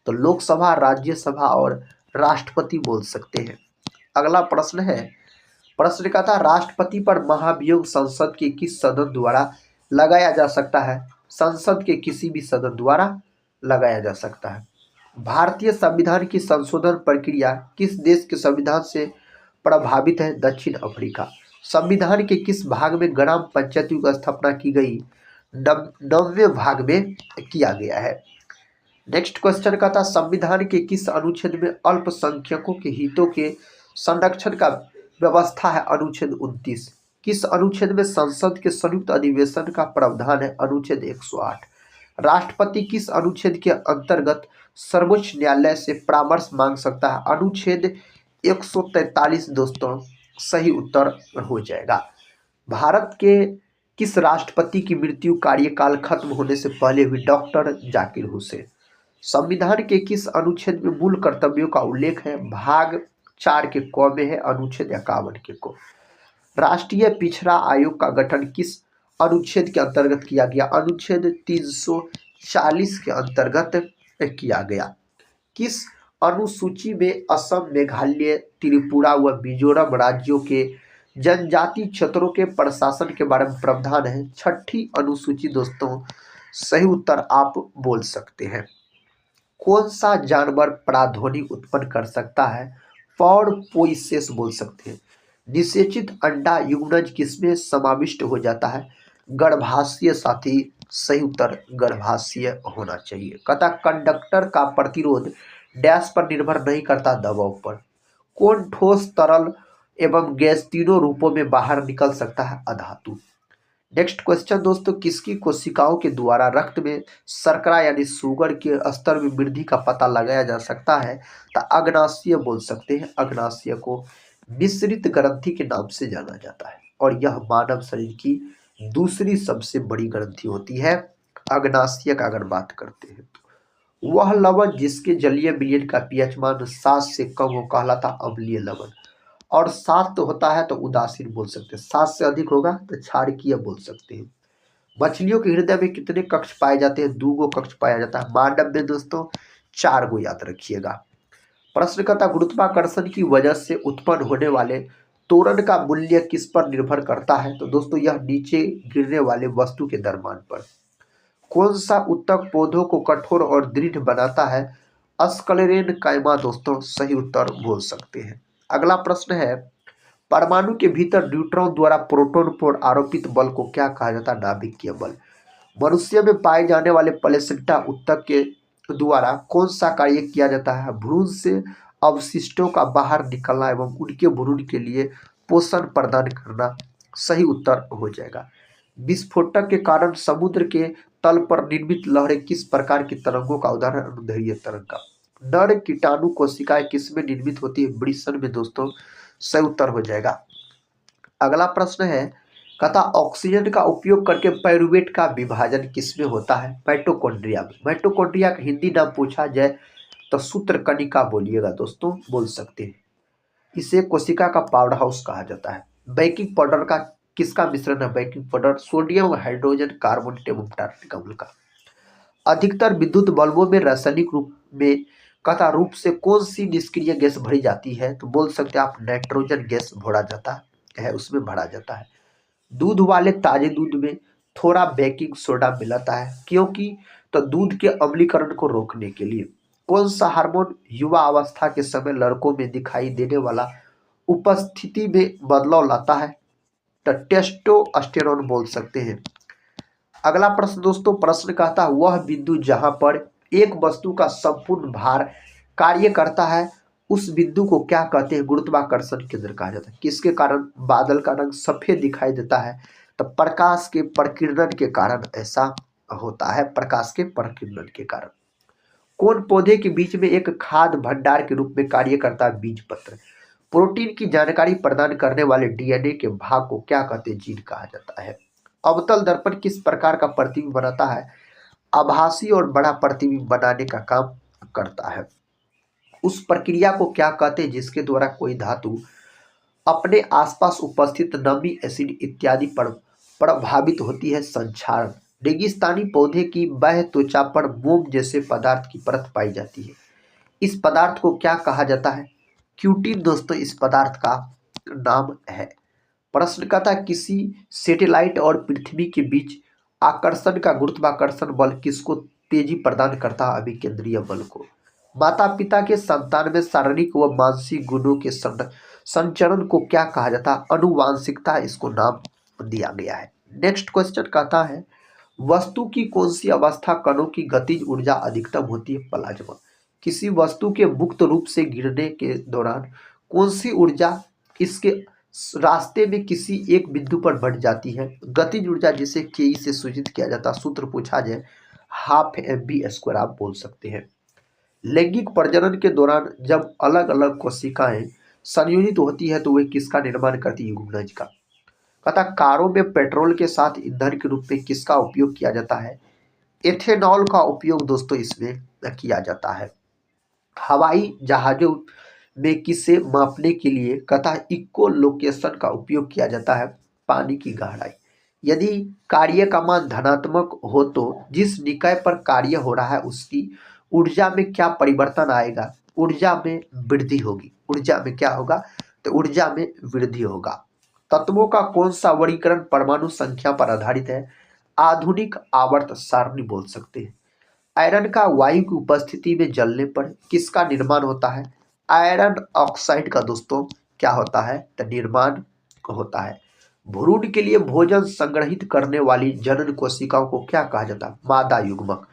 तो लोकसभा, राज्यसभा और राष्ट्रपति बोल सकते हैं। अगला प्रश्न है, प्रश्न का था राष्ट्रपति पर महाभियोग संसद के किस सदन द्वारा लगाया जा सकता है? संसद के किसी भी सदन द्वारा लगाया जा सकता है। भारतीय संविधान की संशोधन प्रक्रिया किस देश के संविधान से प्रभावित है? दक्षिण अफ्रीका। संविधान के किस भाग में ग्राम पंचायतों की स्थापना की गई? 9वें भाग में किया गया है। नेक्स्ट क्वेश्चन का था संविधान के किस अनुच्छेद में अल्पसंख्यकों के हितों के संरक्षण का व्यवस्था है? अनुच्छेद 29। किस अनुच्छेद में संसद के संयुक्त अधिवेशन का प्रावधान है? अनुच्छेद 108। राष्ट्रपति किस अनुच्छेद के अंतर्गत सर्वोच्च न्यायालय से परामर्श मांग सकता है? अनुच्छेद 143 दोस्तों सही उत्तर हो जाएगा। भारत के किस राष्ट्रपति की मृत्यु कार्यकाल खत्म होने से पहले हुई? डॉक्टर जाकिर हुसैन। संविधान के किस अनुच्छेद में मूल कर्तव्यों का उल्लेख है? भाग 4 के क में है, अनुच्छेद 51 के को। राष्ट्रीय पिछड़ा आयोग का गठन किस अनुच्छेद के अंतर्गत किया गया? अनुच्छेद 340 के अंतर्गत किया गया। किस अनुसूची में असम, मेघालय, त्रिपुरा व मिजोरम राज्यों के जनजाति क्षेत्रों के प्रशासन के बारे में प्रावधान है? 6ठी अनुसूची दोस्तों सही उत्तर आप बोल सकते हैं। कौन सा जानवर पराध्वनि उत्पन्न कर सकता है? पोइसेस बोल सकते हैं। निषेचित अंडा युग्मज किसमें समाविष्ट हो जाता है? गर्भाशय साथी। सही उत्तर गर्भाशय होना चाहिए। कहता कंडक्टर का प्रतिरोध डैश पर निर्भर नहीं करता, दबाव पर। कौन ठोस, तरल एवं गैस तीनों रूपों में बाहर निकल सकता है? अधातु। नेक्स्ट क्वेश्चन दोस्तों, किसकी कोशिकाओं के द्वारा रक्त में शर्करा यानी शुगर के स्तर में वृद्धि का पता लगाया जा सकता है? तो अग्नाशय बोल सकते हैं। अग्नाशय को मिश्रित ग्रंथि के नाम से जाना जाता है और यह मानव शरीर की दूसरी सबसे बड़ी ग्रंथि होती है। अग्नाशय का अगर बात करते हैं तो वह लवण जिसके जलीय विलयन का पीएच मान 7 से कम हो कहलाता अम्लीय लवण, और 7 होता है तो उदासीन बोल सकते हैं। 7 से अधिक होगा तो क्षारकीय बोल सकते हैं। मछलियों के हृदय में कितने कक्ष पाए जाते हैं? 2 गो कक्ष पाया जाता है। मानव में दोस्तों 4 गो, याद रखिएगा। प्रश्न करता गुरुत्वाकर्षण की वजह से उत्पन्न होने वाले त्वरण का मूल्य किस पर निर्भर करता है? तो दोस्तों यह नीचे गिरने वाले वस्तु के द्रव्यमान पर। कौन सा उत्तक पौधों को कठोर और दृढ़ बनाता है? स्क्लेरेन कायमा दोस्तों सही उत्तर बोल सकते हैं। अगला प्रश्न है, परमाणु के भीतर न्यूट्रॉन द्वारा प्रोटॉन पर आरोपित बल को क्या कहा जाता है? नाभिकीय बल। मनुष्य में पाए जाने वाले प्लेसेंटा उत्तक के द्वारा कौन सा कार्य किया जाता है? भ्रूण से अवशिष्टों का बाहर निकलना एवं उनके भ्रूण के लिए पोषण प्रदान करना। सही उत्तर हो जाएगा। विस्फोटक के कारण समुद्र के तल पर निर्मित लहरें किस प्रकार की तरंगों का उदाहरण? अनुदैर्घ्य तरंग का। नर कीटाणु कोशिकाएं किसमें निर्मित होती है? वृषण में दोस्तों। सही उत्तर हो जाएगा। अगला प्रश्न है, कहता ऑक्सीजन का उपयोग करके पायरुवेट का विभाजन किसमें होता है? माइटोकॉन्ड्रिया में। माइटोकॉन्ड्रिया का हिंदी नाम पूछा जाए तो सूत्रकणिका बोलिएगा दोस्तों, बोल सकते हैं। इसे कोशिका का पावडर हाउस कहा जाता है। बेकिंग पाउडर का किसका मिश्रण है? Baking powder sodium hydrogen carbonate एवं टार्टिक अम्ल का। अधिकतर विद्युत बल्बों में रासायनिक रूप में कथा रूप से कौन सी निष्क्रिय गैस भरी जाती है? तो बोल सकते हैं आप नाइट्रोजन गैस भरा जाता है, उसमें भरा जाता है। दूध वाले ताजे दूध में थोड़ा बेकिंग सोडा मिलाता है, क्योंकि तो दूध के अम्लीकरण को रोकने के लिए। कौन सा हार्मोन युवा अवस्था के समय लड़कों में दिखाई देने वाला उपस्थिति में बदलाव लाता है? तो टेस्टोस्टेरोन बोल सकते हैं। अगला प्रश्न दोस्तों, प्रश्न कहता है वह बिंदु जहां पर एक वस्तु का संपूर्ण भार कार्य करता है उस बिंदु को क्या कहते हैं? गुरुत्वाकर्षण केंद्र कहा जाता है। किसके कारण बादल का रंग सफेद दिखाई देता है? तो प्रकाश के प्रकीर्णन के कारण ऐसा होता है, प्रकाश के प्रकीर्णन के कारण। कौन पौधे के बीच में एक खाद्य भंडार के रूप में कार्य करता है? बीज पत्र। प्रोटीन की जानकारी प्रदान करने वाले डीएनए के भाग को क्या कहते हैं? जीन कहा जाता है। अवतल दर्पण किस प्रकार का प्रतिबिंब बनाता है? आभासी और बड़ा प्रतिबिंब बनाने का काम करता है। उस प्रक्रिया को क्या कहते हैं जिसके द्वारा कोई धातु अपने आसपास उपस्थित नमी, एसिड इत्यादि पर प्रभावित होती है? संक्षारण। रेगिस्तानी पौधे की बाह्य त्वचा पर मोम जैसे पदार्थ की परत पाई जाती है, इस पदार्थ को क्या कहा जाता है? क्यूटिन दोस्तों इस पदार्थ का नाम है। प्रश्न का था किसी सैटेलाइट और पृथ्वी के बीच आकर्षण का गुरुत्वाकर्षण बल किसको तेजी प्रदान करता है? अभिकेंद्रीय बल को। माता पिता के संतान में शारीरिक व मानसिक गुणों के संचरण को क्या कहा जाता है? अनुवांशिकता, इसको नाम दिया गया है। नेक्स्ट क्वेश्चन कहता है वस्तु की कौन सी अवस्था कणों की गतिज ऊर्जा अधिकतम होती है? प्लाज्मा। किसी वस्तु के मुक्त रूप से गिरने के दौरान कौन सी ऊर्जा इसके रास्ते में किसी एक बिंदु पर बढ़ जाती है? गतिज ऊर्जा, जिसे के से सूचित किया जाता है। सूत्र पूछा जाए ½ mv² आप बोल सकते हैं। लैंगिक प्रजनन के दौरान जब अलग अलग कोशिकाएं संयोजित होती है तो वे किसका निर्माण करती है? युग्मनज का। कहता कारों में पेट्रोल के साथ ईंधन के रूप में किसका उपयोग किया जाता है? एथेनॉल का उपयोग दोस्तों इसमें किया जाता है। हवाई जहाजों में किसे मापने के लिए कहता है इको लोकेशन का उपयोग किया जाता है? पानी की गहराई। यदि कार्य का मान धनात्मक हो तो जिस निकाय पर कार्य हो रहा है उसकी ऊर्जा में क्या परिवर्तन आएगा? ऊर्जा में वृद्धि होगी। ऊर्जा में क्या होगा? तो ऊर्जा में वृद्धि होगा। तत्वों का कौन सा वर्गीकरण परमाणु संख्या पर आधारित है? आधुनिक आवर्त सारणी बोल सकते हैं। आयरन का वायु की उपस्थिति में जलने पर किसका निर्माण होता है? आयरन ऑक्साइड का दोस्तों क्या होता है? तो निर्माण होता है। भ्रूण के लिए भोजन संग्रहित करने वाली जनन कोशिकाओं को क्या कहा जाता है? मादा युग्मक।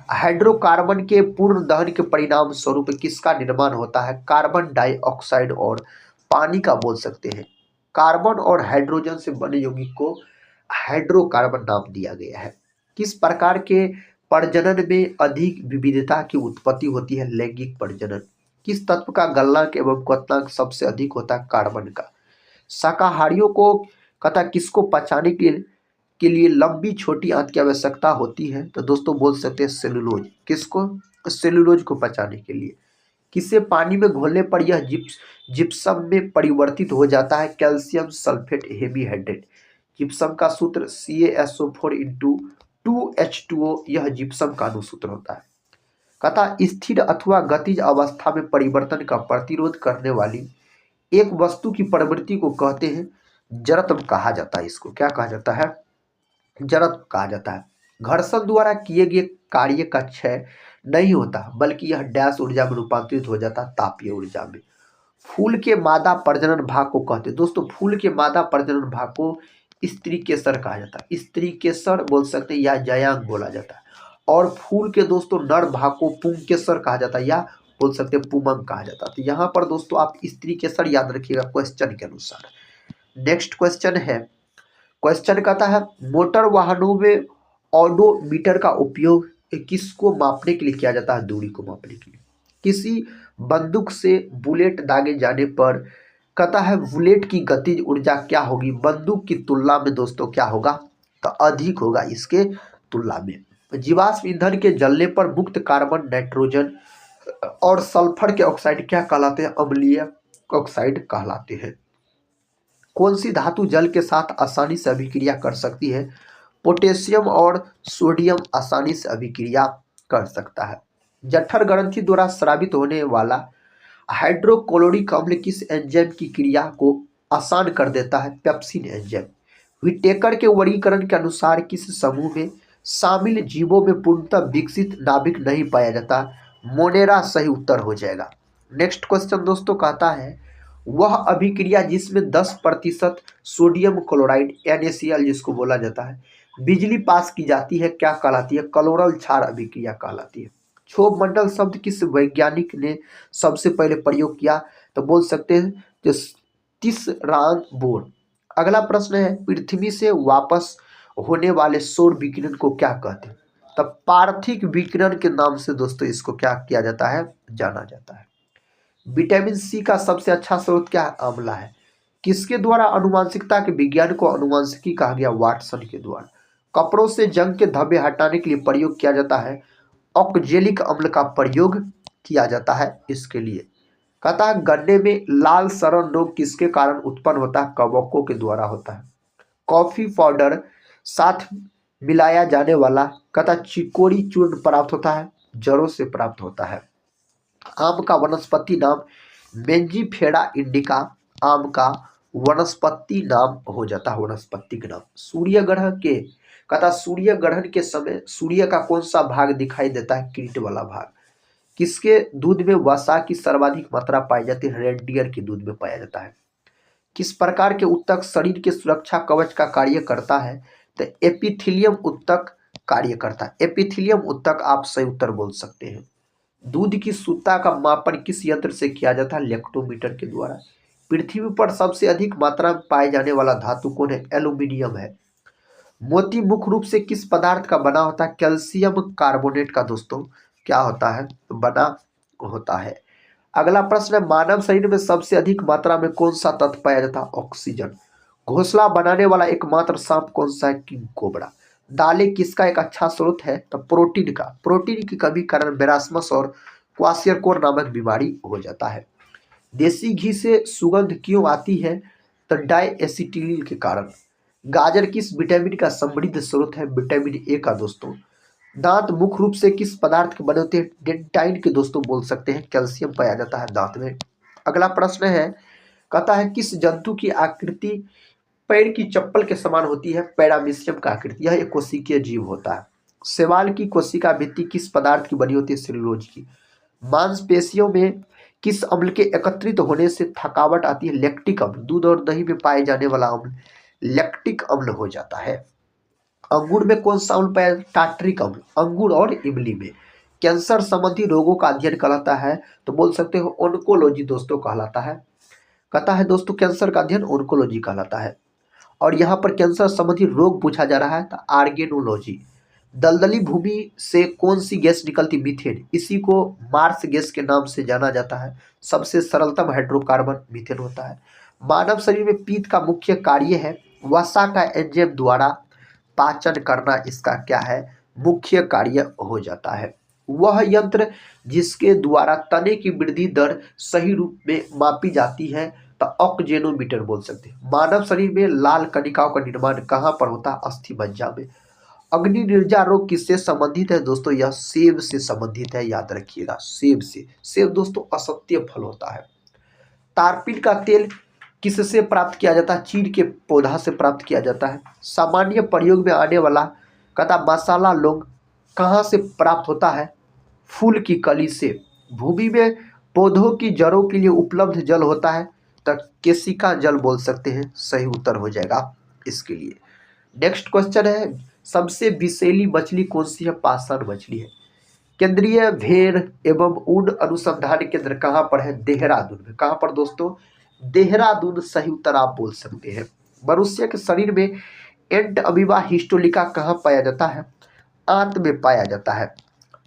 हाइड्रोकार्बन के पूर्ण दहन के परिणाम स्वरूप किसका निर्माण होता है? कार्बन डाइऑक्साइड और पानी का बोल सकते हैं। कार्बन और हाइड्रोजन से बने यौगिक को हाइड्रोकार्बन नाम दिया गया है। किस प्रकार के प्रजनन में अधिक विविधता की उत्पत्ति होती है? लैंगिक प्रजनन। किस तत्व का गलनांक एवं क्वथनांक सबसे अधिक होता है? कार्बन का। शाकाहारियों को कहता किसको पचाने के लिए लंबी छोटी आंत की आवश्यकता होती है? तो दोस्तों बोल सकते हैं सेलुलोज। किसको? सेलुलोज को पचाने के लिए। किसे पानी में घोलने पर यह जिप्सम में परिवर्तित हो जाता है? Calcium sulphate heavy hydrate. Gypsum का सूत्र CaSO4 × 2H2O, यह जिप्सम का अनुसूत्र होता है। कहता स्थिर अथवा गतिज अवस्था में परिवर्तन का प्रतिरोध करने वाली एक वस्तु की प्रवृत्ति को कहते हैं जड़त्व कहा जाता है। इसको क्या कहा जाता है? जड़त्व कहा जाता है। घर्षण द्वारा किए गए कार्य का क्षय नहीं होता बल्कि यह डैश ऊर्जा में रूपांतरित हो जाता है, तापीय ऊर्जा में। फूल के मादा प्रजनन भाग को कहते हैं दोस्तों, फूल के मादा प्रजनन भाग को स्त्री केसर कहा जाता है। स्त्री केसर बोल सकते हैं या जयांग बोला जाता है। और फूल के दोस्तों नर भाग को पुंकेसर कहा जाता है या बोल सकते हैं पुमंग कहा जाता है। तो यहाँ पर दोस्तों आप स्त्री केसर याद रखिएगा क्वेश्चन के अनुसार। नेक्स्ट क्वेश्चन है क्वेश्चन कहता है मोटर वाहनों में ऑडोमीटर का उपयोग किसको मापने के लिए किया जाता है? दूरी को मापने के लिए। किसी बंदूक से बुलेट दागे जाने पर कहता है बुलेट की गतिज ऊर्जा क्या होगी? बंदूक की तुलना में दोस्तों क्या होगा? तो अधिक होगा इसके तुलना में। जीवाश्म ईंधन के जलने पर मुक्त कार्बन, नाइट्रोजन और सल्फर के ऑक्साइड क्या कहलाते हैं? अम्लीय ऑक्साइड कहलाते हैं। कौन सी धातु जल के साथ आसानी से अभिक्रिया कर सकती है? पोटेशियम और सोडियम आसानी से अभिक्रिया कर सकता है। जठर ग्रंथि द्वारा स्रावित होने वाला हाइड्रोक्लोरिक अम्ल किस एंजाइम की क्रिया को आसान कर देता है? Pepsin enzyme. व्हिटेकर के वर्गीकरण के अनुसार किस समूह में शामिल जीवों में पूर्णतः विकसित नाभिक नहीं पाया जाता? मोनेरा सही उत्तर हो जाएगा। नेक्स्ट क्वेश्चन दोस्तों कहता है वह अभिक्रिया जिसमें 10% सोडियम क्लोराइड NaCl जिसको बोला जाता है बिजली पास की जाती है क्या कहलाती है? कलोरल क्षार अभिक्रिया कहलाती है। क्षोभ मंडल शब्द किस वैज्ञानिक ने सबसे पहले प्रयोग किया? तो बोल सकते हैं जो तिसरान बोर। अगला प्रश्न है पृथ्वी से वापस होने वाले सौर विकिरण को क्या कहते हैं? तब पार्थिव विकिरण के नाम से दोस्तों इसको क्या किया जाता है? जाना जाता है। विटामिन सी का सबसे अच्छा स्रोत क्या है? आंवला है। किसके द्वारा अनुवांशिकता के विज्ञान को अनुवांशिकी कहा गया? वाटसन के द्वारा। कपड़ों से जंग के धब्बे हटाने के लिए प्रयोग किया जाता है ऑक्जेलिक अम्ल का प्रयोग किया जाता है इसके लिए। कहता है गन्ने में लाल सड़न रोग किसके कारण उत्पन्न होता है? कवकों के द्वारा होता है। कॉफी पाउडर साथ मिलाया जाने वाला कहता चिकोरी चूर्ण प्राप्त होता है? जड़ों से प्राप्त होता है। आम का वनस्पति नाम मेंजीफेरा इंडिका आम का वनस्पति नाम हो जाता है, वनस्पति नाम। सूर्य ग्रहण के कहता सूर्य ग्रहण के समय सूर्य का कौन सा भाग दिखाई देता है? कीट वाला भाग। किसके दूध में वसा की सर्वाधिक मात्रा पाई जाती है? रेनडियर के दूध में पाया जाता है। किस प्रकार के ऊतक शरीर के सुरक्षा कवच का कार्य करता है? तो एपिथेलियम ऊतक कार्य करता है। एपिथेलियम ऊतक आप सही उत्तर बोल सकते हैं। दूध की शुद्धता का मापन किस यंत्र से किया जाता है? लैक्टोमीटर के द्वारा। पृथ्वी पर सबसे अधिक मात्रा में पाए जाने वाला धातु कौन है? एल्यूमिनियम है। मोती मुख्य रूप से किस पदार्थ का बना होता है? कैल्शियम कार्बोनेट का दोस्तों क्या होता है? बना होता है। अगला प्रश्न है मानव शरीर में सबसे अधिक मात्रा में कौन सा तत्व पाया जाता है? ऑक्सीजन। घोंसला बनाने वाला एकमात्र सांप कौन सा है? King cobra. दालें किसका एक अच्छा स्रोत है? तो प्रोटीन का। प्रोटीन की कमी कारण बेरास्मस और क्वासियरकोर नामक बीमारी हो जाता है। देसी घी से सुगंध क्यों आती है? तो डाइएसिटिलीन के कारण। गाजर किस विटामिन का समृद्ध स्रोत है? विटामिन ए का दोस्तों। दांत मुख्य रूप से किस पदार्थ के बने होते हैं? डेंटाइन के दोस्तों बोल सकते हैं। कैल्शियम पाया जाता है दांत में। अगला प्रश्न है कहता है किस जंतु की आकृति पैर की चप्पल के समान होती है? पैरामीशियम का आकृति। यह एक कोशिकीय जीव होता है। शैवाल की कोशिका भित्ति किस पदार्थ की बनी होती है? सेलुलोज की। मांसपेशियों में किस अम्ल के एकत्रित होने से थकावट आती है? लैक्टिक अम्ल। दूध और दही में पाए जाने वाला अम्ल लैक्टिक अम्ल हो जाता है। अंगूर में कौन सा अम्ल पाया? टार्ट्रिक अम्ल। अंगूर और इमली में। कैंसर संबंधी रोगों का अध्ययन कहलाता है? तो बोल सकते हो ऑन्कोलॉजी दोस्तों कहलाता है। कहता है दोस्तों कैंसर का अध्ययन ऑन्कोलॉजी कहलाता है। और यहाँ पर कैंसर संबंधी रोग पूछा जा रहा है तो आर्गेनोलॉजी। दलदली भूमि से कौन सी गैस निकलती? मीथेन। इसी को मार्स गैस के नाम से जाना जाता है। सबसे सरलतम हाइड्रोकार्बन मीथेन होता है। मानव शरीर में पीत का मुख्य कार्य है? वसा का एंजाइम द्वारा पाचन करना इसका क्या है? मुख्य कार्य हो जाता है। वह यंत्र जिसके द्वारा तने की वृद्धि दर सही रूप में मापी जाती है तो ऑक्जेनोमीटर बोल सकते हैं। मानव शरीर में लाल कणिकाओं का निर्माण कहाँ पर होता है? अस्थि मज्जा में। अग्नि निर्जा रोग किससे संबंधित है दोस्तों? यह सेब से संबंधित है, याद रखिएगा सेब से। सेब दोस्तों असत्य फल होता है। तारपीन का तेल किससे प्राप्त किया जाता है? चीड़ के पौधा से प्राप्त किया जाता है। सामान्य प्रयोग में आने वाला कहता मसाला लौंग कहाँ से प्राप्त होता है? फूल की कली से। भूमि में पौधों की जड़ों के लिए उपलब्ध जल होता है तो केशिका जल बोल सकते हैं, सही उत्तर हो जाएगा इसके लिए। नेक्स्ट क्वेश्चन है सबसे विषैली मछली कौन सी है? पाषाण मछली है। केंद्रीय भेड़ एवं ऊन अनुसंधान केंद्र कहाँ पर है? देहरादून में। कहाँ पर दोस्तों? देहरादून सही उत्तर आप बोल सकते हैं। मनुष्य के शरीर में एंट अमीबा हिस्टोलिका कहाँ पाया जाता है? आंत में पाया जाता है।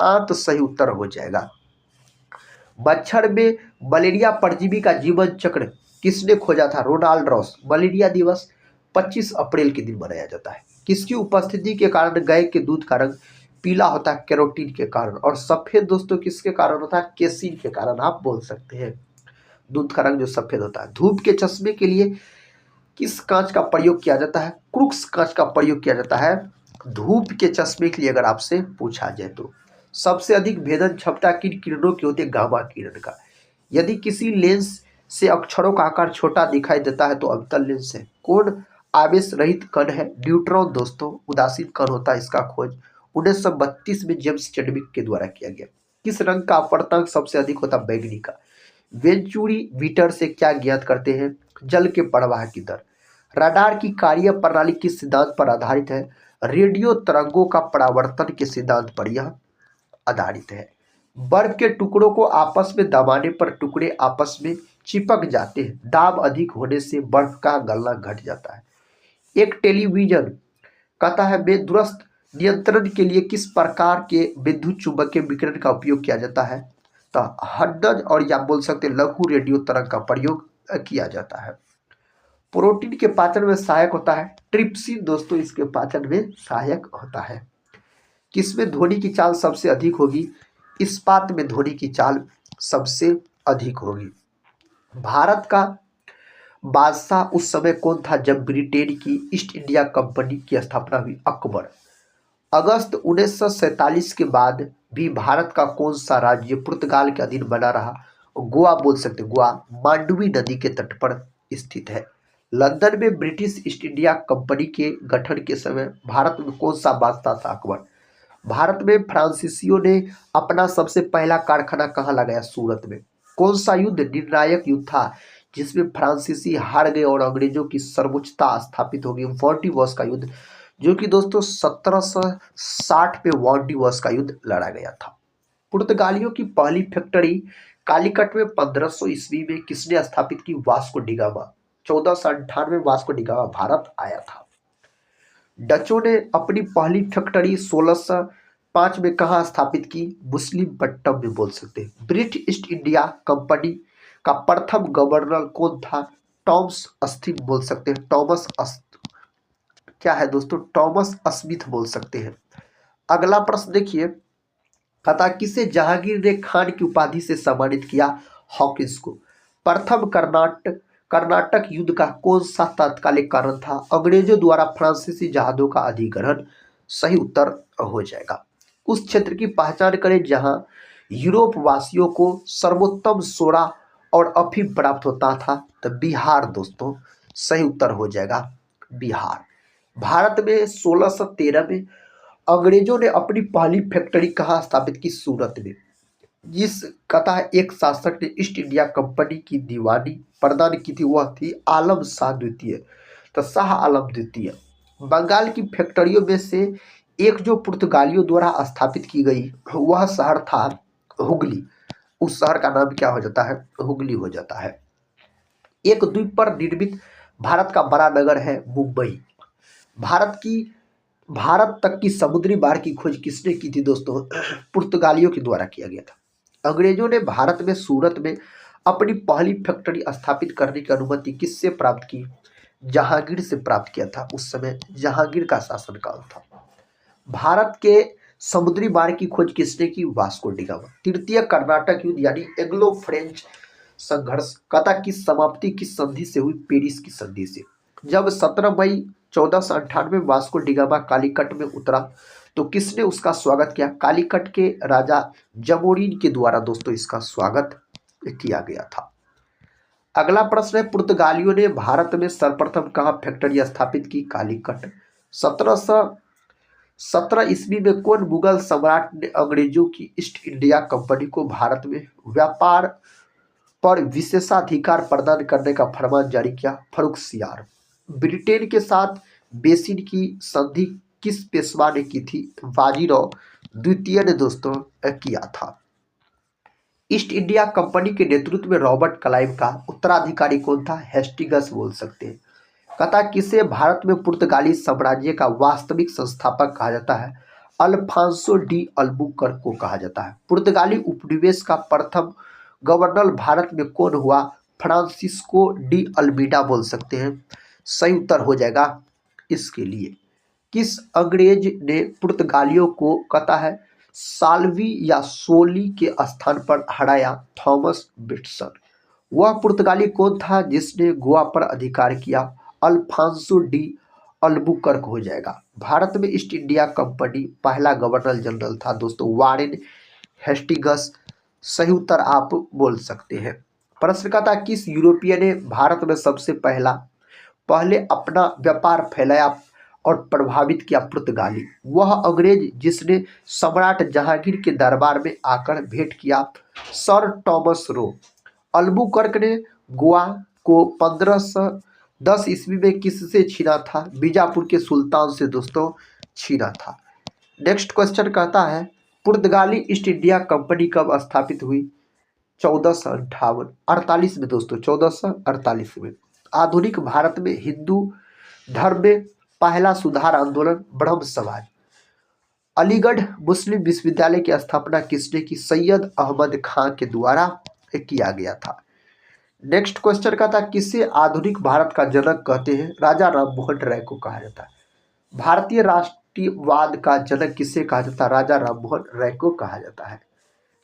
आंत सही उत्तर हो जाएगा। मच्छर में मलेरिया परजीवी का जीवन चक्र किसने खोजा था? Ronald Ross. मलेरिया दिवस 25 अप्रैल के दिन मनाया जाता है। किसकी उपस्थिति के कारण गाय के दूध का रंग पीला होता है? कैरोटीन के कारण। और सफेद दोस्तों किसके कारण होता है? केसीन के कारण आप बोल सकते हैं। दूध का रंग जो सफेद होता है। धूप के चश्मे के लिए किस कांच का प्रयोग किया जाता है? क्रूक्स कांच का प्रयोग किया जाता है धूप के चश्मे के लिए अगर आपसे पूछा जाए तो। सबसे अधिक भेदन क्षमता किन किरणों की होती है? गामा किरण का। यदि किसी लेंस से अक्षरों का आकार छोटा दिखाई देता है तो अवतल लेंस है। कौन आवेश रहित कण है? न्यूट्रॉन दोस्तों। उदासीन कण होता है, इसका खोज 1932 में जेम्स चैडविक के द्वारा किया गया। किस रंग का अपवर्तनांक सबसे अधिक होता है? बैंगनी का। वेंचुरी मीटर से क्या ज्ञात करते हैं? जल के प्रवाह की दर। रडार की कार्य प्रणाली किस सिद्धांत पर आधारित है? रेडियो तरंगों का परावर्तन के सिद्धांत पर यह आधारित है। बर्फ के टुकड़ों को आपस में दबाने पर टुकड़े आपस में चिपक जाते हैं। दाब अधिक होने से बर्फ का गलना घट जाता है। एक टेलीविजन कहता है में दूरस्थ नियंत्रण के लिए किस प्रकार के विद्युत चुंबकीय विकिरण का उपयोग किया जाता है? तो हड्डज और या बोल सकते लघु रेडियो तरंग का प्रयोग किया जाता है। प्रोटीन के पाचन में सहायक होता है ट्रिप्सिन दोस्तों, इसके पाचन में सहायक होता है। किसमें ध्वनि की चाल सबसे अधिक होगी? इस्पात में ध्वनि की चाल सबसे अधिक होगी। भारत का बादशाह उस समय कौन था जब ब्रिटेन की ईस्ट इंडिया कंपनी की स्थापना हुई? अकबर। अगस्त 1947 के बाद भी भारत का कौन सा राज्य पुर्तगाल के अधीन बना रहा? गोवा बोल सकते। गोवा मांडवी नदी के तट पर स्थित है। लंदन में ब्रिटिश ईस्ट इंडिया कंपनी के गठन के समय भारत में कौन सा बादशाह था? अकबर। भारत में फ्रांसीसियों ने अपना सबसे पहला कारखाना कहाँ लगाया? सूरत में। कौन सा युद्ध निर्णायक युद्ध था जिसमें फ्रांसीसी हार गए और अंग्रेजों की सर्वोच्चता स्थापित हो गई? वांडीवर्स का युद्ध, जो कि दोस्तों 1760 में वांडीवर्स का युद्ध लड़ा गया था। पुर्तगालियों की पहली फैक्ट्री कालीकट में 1500 ईस्वी में किसने स्थापित की? Vasco da Gama. 1498 में वास्को डिगामा भारत आया था। डचों ने अपनी पहली फैक्ट्री 1605 में कहाँ स्थापित की? मुस्लिम पट्टम में बोल सकते हैं। ब्रिटिश ईस्ट इंडिया कंपनी का प्रथम गवर्नर कौन था? टॉमस स्मिथ बोल सकते हैं। क्या है दोस्तों? टॉमस स्मिथ बोल सकते हैं। अगला प्रश्न देखिए, कथा किसे जहांगीर ने खान की उपाधि से सम्मानित किया? हॉकिंस को। प्रथम कर्नाटक युद्ध का कौन सा तात्कालिक कारण था? अंग्रेजों द्वारा फ्रांसीसी जहाजों का अधिग्रहण सही उत्तर हो जाएगा। उस क्षेत्र की पहचान करें जहां यूरोप वासियों को सर्वोत्तम सोडा और अफीम प्राप्त होता था। तो बिहार दोस्तों सही उत्तर हो जाएगा, बिहार। भारत में 1613 में अंग्रेजों ने अपनी पहली फैक्ट्री कहाँ स्थापित की? सूरत में। जिस कथा एक शासक ने ईस्ट इंडिया कंपनी की दीवानी प्रदान की थी वह थी आलम शाह द्वितीय। तो शाह आलम द्वितीय। बंगाल की फैक्ट्रियों में से एक जो पुर्तगालियों द्वारा स्थापित की गई वह शहर था हुगली। उस शहर का नाम क्या हो जाता है? हुगली हो जाता है। एक द्वीप पर निर्मित भारत का बड़ा नगर है मुंबई। भारत तक की समुद्री मार्ग की खोज किसने की थी दोस्तों? पुर्तगालियों के द्वारा किया गया था। अंग्रेजों ने भारत में सूरत में अपनी पहली फैक्ट्री स्थापित करने की अनुमति किससे प्राप्त की? जहांगीर से प्राप्त किया था। उस समय जहांगीर का शासनकाल था। भारत के समुद्री मार्ग की खोज किसने की? Vasco da Gama. तृतीय कर्नाटक युद्ध यानी एंग्लो फ्रेंच संघर्ष कथा की समाप्ति किस संधि से हुई? पेरिस की संधि से। जब 17 मई 1498 वास्को डिगामा कालीकट में उतरा तो किसने उसका स्वागत किया? कालीकट के राजा जमोरिन के द्वारा दोस्तों इसका स्वागत किया गया था। अगला प्रश्न है, पुर्तगालियों ने भारत में सर्वप्रथम कहाँ फैक्ट्री स्थापित की? कालीकट। 1717 ईस्वी में कौन मुगल सम्राट ने अंग्रेजों की ईस्ट इंडिया कंपनी को भारत में व्यापार पर विशेषाधिकार प्रदान करने का फरमान जारी किया? फर्रुखसियार। ब्रिटेन के साथ बेसिन की संधि किस पेशवा ने की थी? बाजीराव द्वितीय ने दोस्तों किया था। ईस्ट इंडिया कंपनी के नेतृत्व में रॉबर्ट क्लाइव का उत्तराधिकारी कौन था? हेस्टिंगस बोल सकते हैं। कथा किसे भारत में पुर्तगाली साम्राज्य का वास्तविक संस्थापक कहा जाता है? अल्फांसो डी अल्बुकर्क को कहा जाता है। पुर्तगाली उपनिवेश का प्रथम गवर्नर भारत में कौन हुआ? फ्रांसिस्को डी अल्मीडा बोल सकते हैं, सही उत्तर हो जाएगा इसके लिए। किस अंग्रेज ने पुर्तगालियों को कहता है साल्वी या सोली के स्थान पर हराया? Thomas Bitson. वह पुर्तगाली कौन था जिसने गोवा पर अधिकार किया? अल्फांसो डी अल्बुकर्क हो जाएगा। भारत में ईस्ट इंडिया कंपनी पहला गवर्नर जनरल था दोस्तों वारेन हेस्टिंग्स, सही उत्तर आप बोल सकते हैं। प्रश्न का था किस यूरोपीय ने भारत में सबसे पहले अपना व्यापार फैलाया और प्रभावित किया? पुर्तगाली। वह अंग्रेज जिसने सम्राट जहांगीर के दरबार में आकर भेंट किया? Sir Thomas Roe. अल्बुकर्क ने गोवा को 1510 ईस्वी में किससे छीना था? बीजापुर के सुल्तान से दोस्तों छीना था। नेक्स्ट क्वेश्चन कहता है पुर्तगाली ईस्ट इंडिया कंपनी कब स्थापित हुई? 1458 में दोस्तों, 1448 में। आधुनिक भारत में हिंदू धर्म में पहला सुधार आंदोलन ब्रह्म समाज। अलीगढ़ मुस्लिम विश्वविद्यालय की स्थापना किसने की? सैयद अहमद खां के द्वारा किया गया था। नेक्स्ट क्वेश्चन का था किसे आधुनिक भारत का जनक कहते हैं? राजा राममोहन राय को कहा जाता है। भारतीय राष्ट्रीयवाद का जनक किसे कहा जाता है? राजा राममोहन राय को कहा जाता है।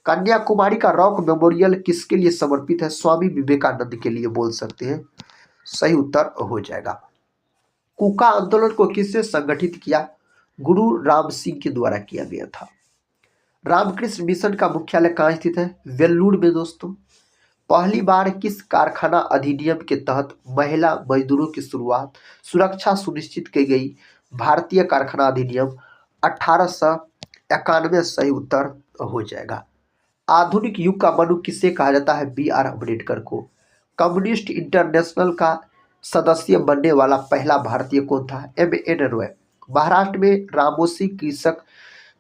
कन्याकुमारी का रॉक मेमोरियल किसके लिए समर्पित है? स्वामी विवेकानंद के लिए बोल सकते हैं, सही उत्तर हो जाएगा। कूका आंदोलन को किसने संगठित किया? गुरु राम सिंह के द्वारा किया गया था। रामकृष्ण मिशन का मुख्यालय कहाँ स्थित है? वेल्लूर में दोस्तों। पहली बार किस कारखाना अधिनियम के तहत महिला मजदूरों की सुरक्षा सुनिश्चित की गई? भारतीय कारखाना अधिनियम 1891, सही उत्तर हो जाएगा। आधुनिक युग का मनु किसे कहा जाता है? बी आर अम्बेडकर को। कम्युनिस्ट इंटरनेशनल का सदस्य बनने वाला पहला भारतीय कौन था? M.N. रॉय। महाराष्ट्र में रामोसी कृषक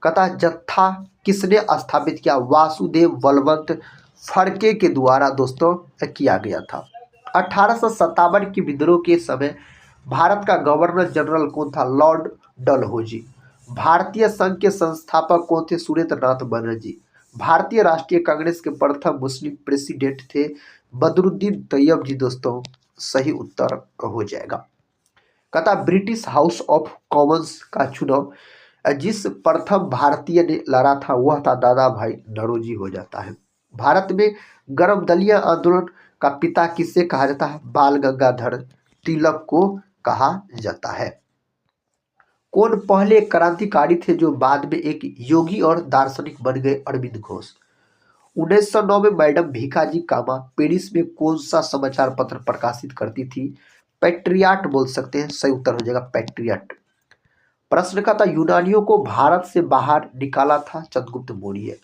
कथा जत्था किसने स्थापित किया? वासुदेव बलवंत फड़के के द्वारा दोस्तों किया गया था। 1857 के विद्रोह के समय भारत का गवर्नर जनरल कौन था? लॉर्ड डलहौजी। भारतीय संघ के संस्थापक कौन थे? सुरेंद्रनाथ बनर्जी। भारतीय राष्ट्रीय कांग्रेस के प्रथम मुस्लिम प्रेसिडेंट थे? बदरुद्दीन तैयब जी दोस्तों, सही उत्तर हो जाएगा। कहता ब्रिटिश हाउस ऑफ कॉमन्स का चुनाव जिस प्रथम भारतीय ने लड़ा था वह था दादा भाई नौरोजी हो जाता है। भारत में गर्म दलीय आंदोलन का पिता किसे कहा जाता है? बाल गंगाधर तिलक को कहा जाता है। कौन पहले क्रांतिकारी थे जो बाद में एक योगी और दार्शनिक बन गए? अरविंद घोष। 1909 में मैडम भीखाजी कामा पेरिस में कौन सा समाचार पत्र प्रकाशित करती थी? पैट्रियट बोल सकते हैं, सही उत्तर हो जाएगा पैट्रियट। प्रश्न का था यूनानियों को भारत से बाहर निकाला था? चंद्रगुप्त मौर्य।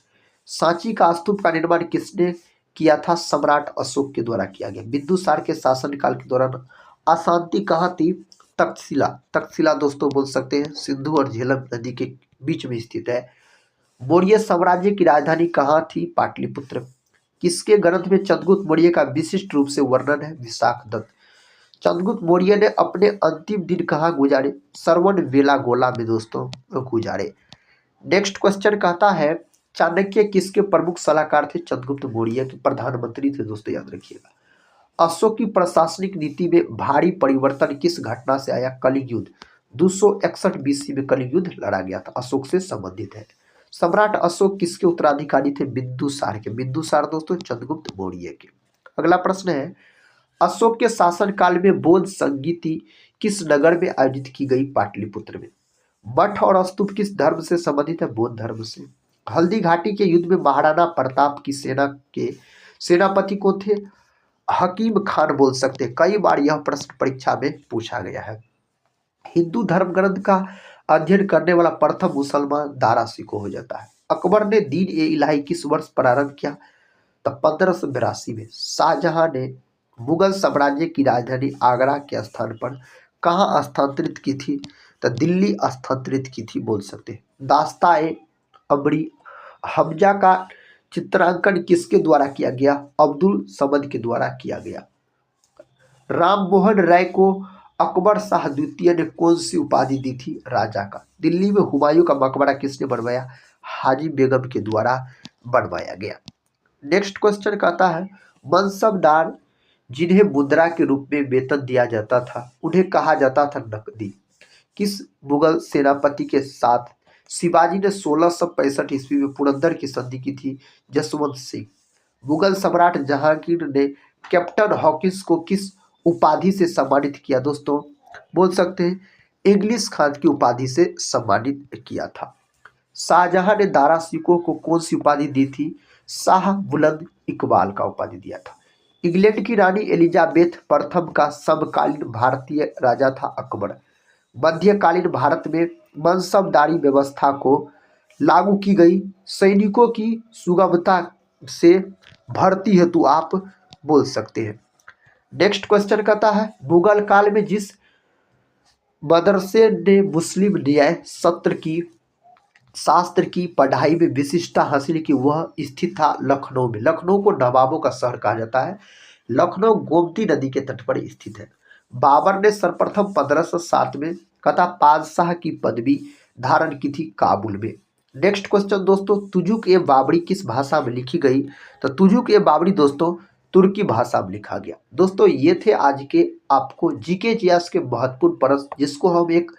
सांची का स्तूप का निर्माण किसने किया था? सम्राट अशोक के द्वारा किया गया। बिंदुसार के शासनकाल के दौरान अशांति कहाँ थी? तक्षशिला। तक्षशिला दोस्तों बोल सकते हैं सिंधु और झेलम नदी के बीच में स्थित है। मौर्य साम्राज्य की राजधानी कहाँ थी? पाटलिपुत्र। किसके ग्रंथ में चंद्रगुप्त मौर्य का विशिष्ट रूप से वर्णन है? विशाखदत्त। चंद्रगुप्त मौर्य ने अपने अंतिम दिन कहाँ गुजारे? सरवन बेलागोला में दोस्तों गुजारे। नेक्स्ट क्वेश्चन कहता है चाणक्य किसके प्रमुख सलाहकार थे? चंद्रगुप्त मौर्य के प्रधानमंत्री थे दोस्तों, याद रखिएगा। अशोक की प्रशासनिक नीति में भारी परिवर्तन किस घटना से आया? कलिंग युद्ध। 261 BC में कलिंग युद्ध लड़ा गया था, अशोक से संबंधित है। सम्राट अशोक किसके उत्तराधिकारी थे? बिंदुसार के। बिंदुसार दोस्तों चंद्रगुप्त मौर्य के। अगला प्रश्न है अशोक के शासनकाल में बौद्ध संगीति किस नगर में आयोजित की गई? पाटलिपुत्र में। मठ और स्तूप किस धर्म से संबंधित है? बौद्ध धर्म से। हल्दी घाटी के युद्ध में महाराणा प्रताप की सेना के सेनापति कौन थे? हकीम खान बोल सकते हैं। कई बार यह प्रश्न परीक्षा में पूछा गया है। हिंदू धर्म ग्रंथ का अध्ययन करने वाला प्रथम मुसलमान दारा सिकोह हो जाता है। अकबर ने दीन ए इलाही किस वर्ष प्रारंभ किया? तो 1582 में। शाहजहां ने मुगल साम्राज्य की राजधानी आगरा के स्थान पर कहाँ स्थानांतरित की थी? तो दिल्ली स्थानांतरित की थी बोल सकते हैं। दास्ताए अमरी हमजा का चित्रांकन किसके द्वारा किया गया? अब्दुल समद के द्वारा किया गया। राम मोहन राय को अकबर शाह द्वितीय ने कौन सी उपाधि दी थी राजा का? दिल्ली में हुमायूं का मकबरा किसने बनवाया? हाजी बेगम के द्वारा बनवाया गया। नेक्स्ट क्वेश्चन कहता है मनसबदार जिन्हें मुद्रा के रूप में वेतन दिया जाता था उन्हें कहा जाता था नकदी। किस मुगल सेनापति के साथ शिवाजी ने 1665 ईस्वी में पुरंदर की संधि की थी? जसवंत सिंह। मुगल सम्राट जहांगीर ने कैप्टन हॉकिंस को किस उपाधि से सम्मानित किया? दोस्तों बोल सकते हैं इंग्लिश खान की उपाधि से सम्मानित किया था। शाहजहां ने दारा सिकोह को कौन सी उपाधि दी थी? शाह बुलंद इकबाल का उपाधि दिया था। इंग्लैंड की रानी एलिजाबेथ प्रथम का समकालीन भारतीय राजा था अकबर। मध्यकालीन भारत में मनसबदारी व्यवस्था को लागू की गई सैनिकों की सुगमता से भर्ती हेतु आप बोल सकते हैं। नेक्स्ट क्वेश्चन कहता है मुगल काल में जिस मदरसे ने मुस्लिम न्याय शास्त्र की पढ़ाई में विशिष्टता हासिल की वह स्थित था लखनऊ में। लखनऊ को नवाबों का शहर कहा जाता है। लखनऊ गोमती नदी के तट पर स्थित है। बाबर ने सर्वप्रथम 1507 में कथा पादशाह की पदवी धारण की थी काबुल में। नेक्स्ट क्वेश्चन दोस्तों तुजुक ए बाबरी किस भाषा में लिखी गई? तो तुजुक ए बाबरी दोस्तों तुर्की भाषा में लिखा गया। दोस्तों ये थे आज के आपको जीके इतिहास के महत्वपूर्ण प्रश्न जिसको हम एक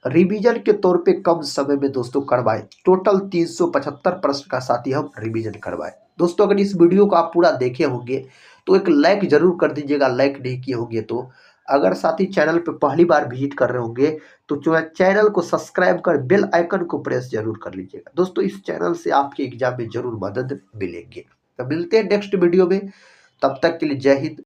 रिवीजन के तौर पे कम समय में दोस्तों करवाए। टोटल 375 प्रश्न का साथ ही हम रिवीजन करवाए। दोस्तों अगर इस वीडियो को आप पूरा देखे होंगे तो एक लाइक जरूर कर दीजिएगा, लाइक नहीं किए होंगे तो। अगर साथ ही चैनल पे पहली बार विजिट कर रहे होंगे तो जो है चैनल को सब्सक्राइब कर बेल आइकन को प्रेस जरूर कर लीजिएगा। दोस्तों इस चैनल से आपके एग्जाम में जरूर मदद मिलेंगे। तो मिलते हैं नेक्स्ट वीडियो में, तब तक के लिए जय हिंद।